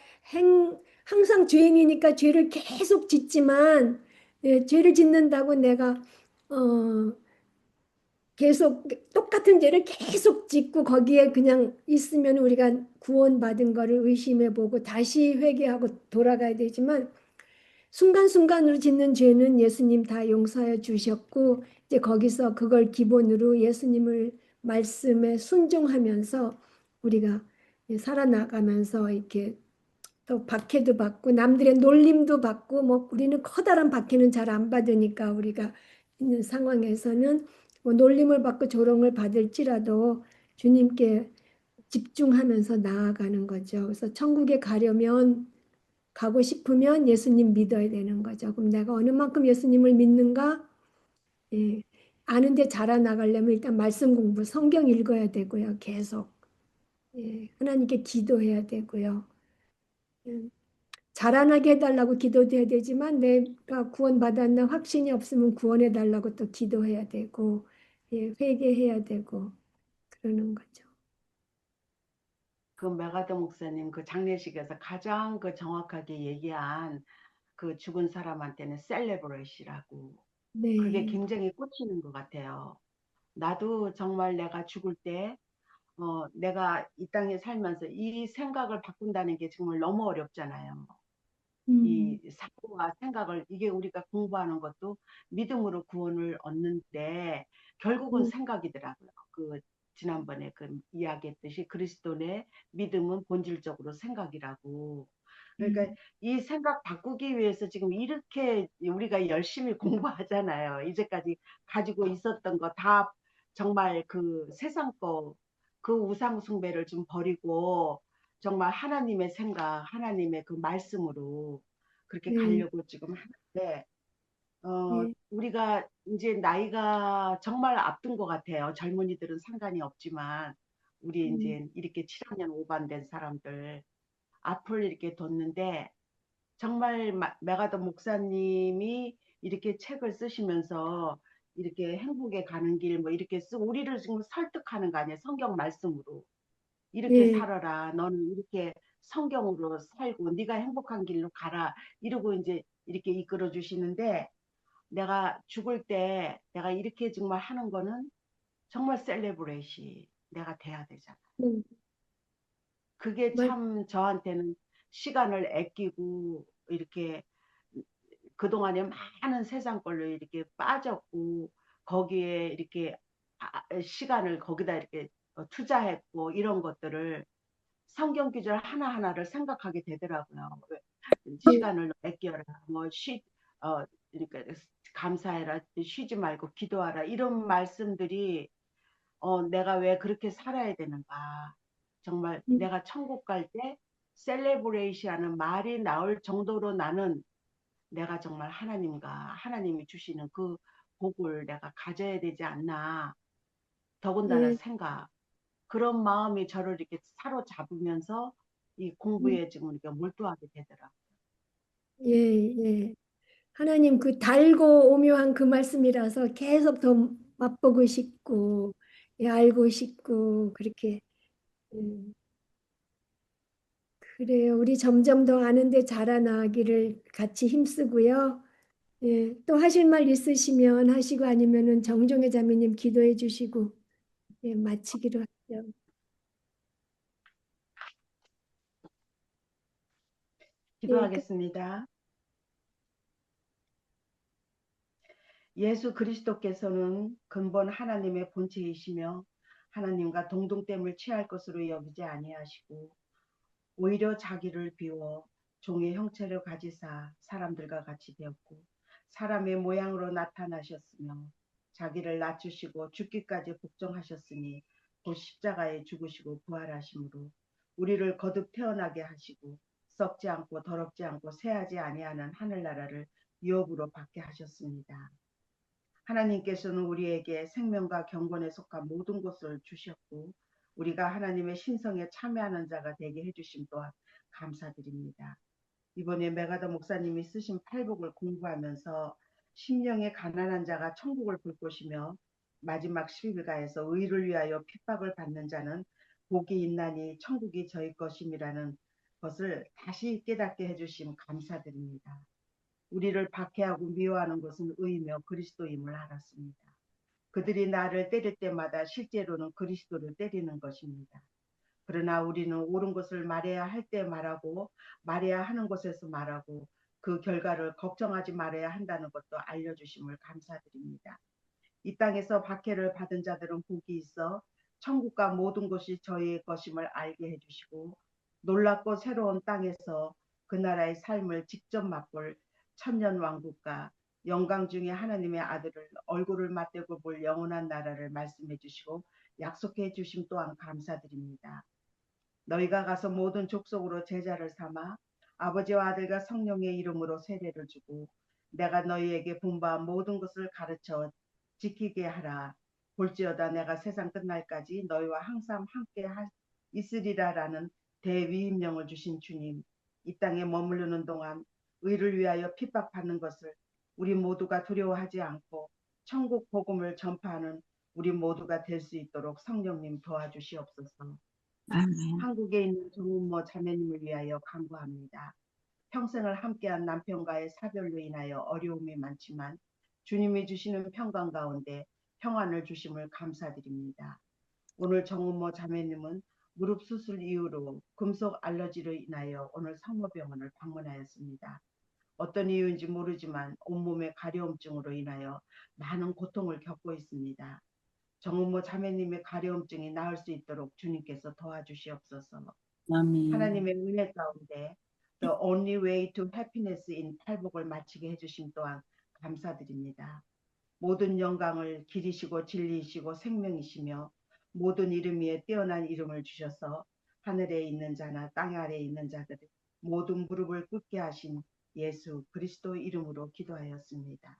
항상 죄인이니까 죄를 계속 짓지만 죄를 짓는다고 내가 어 계속 똑같은 죄를 계속 짓고 거기에 그냥 있으면 우리가 구원받은 거를 의심해 보고 다시 회개하고 돌아가야 되지만 순간순간으로 짓는 죄는 예수님 다 용서해 주셨고 이제 거기서 그걸 기본으로 예수님을 말씀에 순종하면서 우리가 살아나가면서 이렇게 또 박해도 받고 남들의 놀림도 받고 뭐 우리는 커다란 박해는 잘 안 받으니까 우리가 있는 상황에서는 뭐 놀림을 받고 조롱을 받을지라도 주님께 집중하면서 나아가는 거죠. 그래서 천국에 가고 싶으면 예수님 믿어야 되는 거죠. 그럼 내가 어느 만큼 예수님을 믿는가? 예. 아는데 자라나가려면 일단 말씀 공부, 성경 읽어야 되고요. 계속. 예. 하나님께 기도해야 되고요. 예. 자라나게 해달라고 기도도 해야 되지만 내가 구원받았나 확신이 없으면 구원해달라고 또 기도해야 되고 예. 회개해야 되고 그러는 거죠. 그 메가더 목사님 그 장례식에서 가장 그 정확하게 얘기한 그 죽은 사람한테는 셀레브레이시라고 그게 네. 굉장히 꽂히는 것 같아요. 나도 정말 내가 죽을 때 내가 이 땅에 살면서 이 생각을 바꾼다는 게 정말 너무 어렵잖아요. 음. 이 사고와 생각을 이게 우리가 공부하는 것도 믿음으로 구원을 얻는데 결국은 음. 생각이더라고요. 그 지난번에 그 이야기했듯이 그리스도 내 믿음은 본질적으로 생각이라고. 그러니까 음. 이 생각 바꾸기 위해서 지금 이렇게 우리가 열심히 공부하잖아요. 이제까지 가지고 있었던 거 다 정말 그 세상 거, 그 우상 숭배를 좀 버리고 정말 하나님의 생각, 하나님의 그 말씀으로 그렇게 네. 가려고 지금 하는데, 네. 우리가 이제 나이가 정말 앞둔 것 같아요. 젊은이들은 상관이 없지만, 우리 음. 이제 이렇게 7학년 5반 된 사람들, 앞을 이렇게 뒀는데, 정말 메가더 목사님이 이렇게 책을 쓰시면서 이렇게 행복에 가는 길 뭐 이렇게 쓰고 우리를 지금 설득하는 거 아니에요. 성경 말씀으로. 이렇게 네. 살아라. 너는 이렇게 성경으로 살고 네가 행복한 길로 가라. 이러고 이제 이렇게 이끌어 주시는데 내가 죽을 때 내가 이렇게 정말 하는 거는 정말 셀레브레이시 내가 돼야 되잖아. 음. 그게 맞- 참 저한테는 시간을 아끼고 이렇게 그동안에 많은 세상 걸로 이렇게 빠졌고 거기에 이렇게 시간을 거기다 이렇게 투자했고 이런 것들을 성경 구절 하나하나를 생각하게 되더라고요. 시간을 아껴라, 그러니까 감사해라, 쉬지 말고 기도하라 이런 말씀들이 내가 왜 그렇게 살아야 되는가. 정말 내가 천국 갈 때 셀레브레이션하는 말이 나올 정도로 나는 내가 정말 하나님이 주시는 그 복을 내가 가져야 되지 않나. 더군다나 예, 생각. 그런 마음이 저를 이렇게 사로잡으면서 이 음, 공부에 지금 이렇게 몰두하게 되더라고요. 예, 예. 하나님 그 달고 오묘한 그 말씀이라서 계속 더 맛보고 싶고, 예, 알고 싶고, 그렇게. 음, 그래요. 우리 점점 더 아는데 자라나기를 같이 힘쓰고요. 예, 또 하실 말 있으시면 하시고 아니면은 정종회 자매님 기도해 주시고, 예, 마치기로 하죠. 예, 기도하겠습니다. 예수 그리스도께서는 근본 하나님의 본체이시며 하나님과 동등됨을 취할 것으로 여기지 아니하시고 오히려 자기를 비워 종의 형체를 가지사 사람들과 같이 되었고 사람의 모양으로 나타나셨으며 자기를 낮추시고 죽기까지 복종하셨으니 곧 십자가에 죽으시고 부활하심으로 우리를 거듭 태어나게 하시고 썩지 않고 더럽지 않고 새하지 아니하는 하늘나라를 유업으로 받게 하셨습니다. 하나님께서는 우리에게 생명과 경건에 속한 모든 것을 주셨고 우리가 하나님의 신성에 참여하는 자가 되게 해주심 또한 감사드립니다. 이번에 메가더 목사님이 쓰신 팔복을 공부하면서 심령의 가난한 자가 천국을 볼 것이며 마지막 10일가에서 의를 위하여 핍박을 받는 자는 복이 있나니 천국이 저희 것임이라는 것을 다시 깨닫게 해주심 감사드립니다. 우리를 박해하고 미워하는 것은 의이며 그리스도임을 알았습니다. 그들이 나를 때릴 때마다 실제로는 그리스도를 때리는 것입니다. 그러나 우리는 옳은 것을 말해야 할 때 말하고 말해야 하는 곳에서 말하고 그 결과를 걱정하지 말아야 한다는 것도 알려주심을 감사드립니다. 이 땅에서 박해를 받은 자들은 복이 있어 천국과 모든 것이 저희의 것임을 알게 해주시고 놀랍고 새로운 땅에서 그 나라의 삶을 직접 맛볼 천년왕국과 영광 중에 하나님의 아들을 얼굴을 맞대고 볼 영원한 나라를 말씀해 주시고 약속해 주심 또한 감사드립니다. 너희가 가서 모든 족속으로 제자를 삼아 아버지와 아들과 성령의 이름으로 세례를 주고 내가 너희에게 분부한 모든 것을 가르쳐 지키게 하라. 볼지어다 내가 세상 끝날까지 너희와 항상 함께 있으리라라는 대위임령을 주신 주님, 이 땅에 머무르는 동안 의를 위하여 핍박받는 것을 우리 모두가 두려워하지 않고 천국 복음을 전파하는 우리 모두가 될 수 있도록 성령님 도와주시옵소서. 아멘. 한국에 있는 정은모 자매님을 위하여 간구합니다. 평생을 함께한 남편과의 사별로 인하여 어려움이 많지만 주님이 주시는 평강 가운데 평안을 주심을 감사드립니다. 오늘 정은모 자매님은 무릎 수술 이후로 금속 알러지로 인하여 오늘 성모병원을 방문하였습니다. 어떤 이유인지 모르지만 온몸의 가려움증으로 인하여 많은 고통을 겪고 있습니다. 정은모 자매님의 가려움증이 나을 수 있도록 주님께서 도와주시옵소서. 아멘. 하나님의 은혜 가운데 The Only Way to Happiness in 팔복을 마치게 해주심 또한 감사드립니다. 모든 영광을 길이시고 진리이시고 생명이시며 모든 이름 위에 뛰어난 이름을 주셔서 하늘에 있는 자나 땅 아래에 있는 자들 모든 무릎을 꿇게 하신 예수 그리스도 이름으로 기도하였습니다.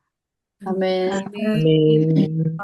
아멘. 아멘. 아멘.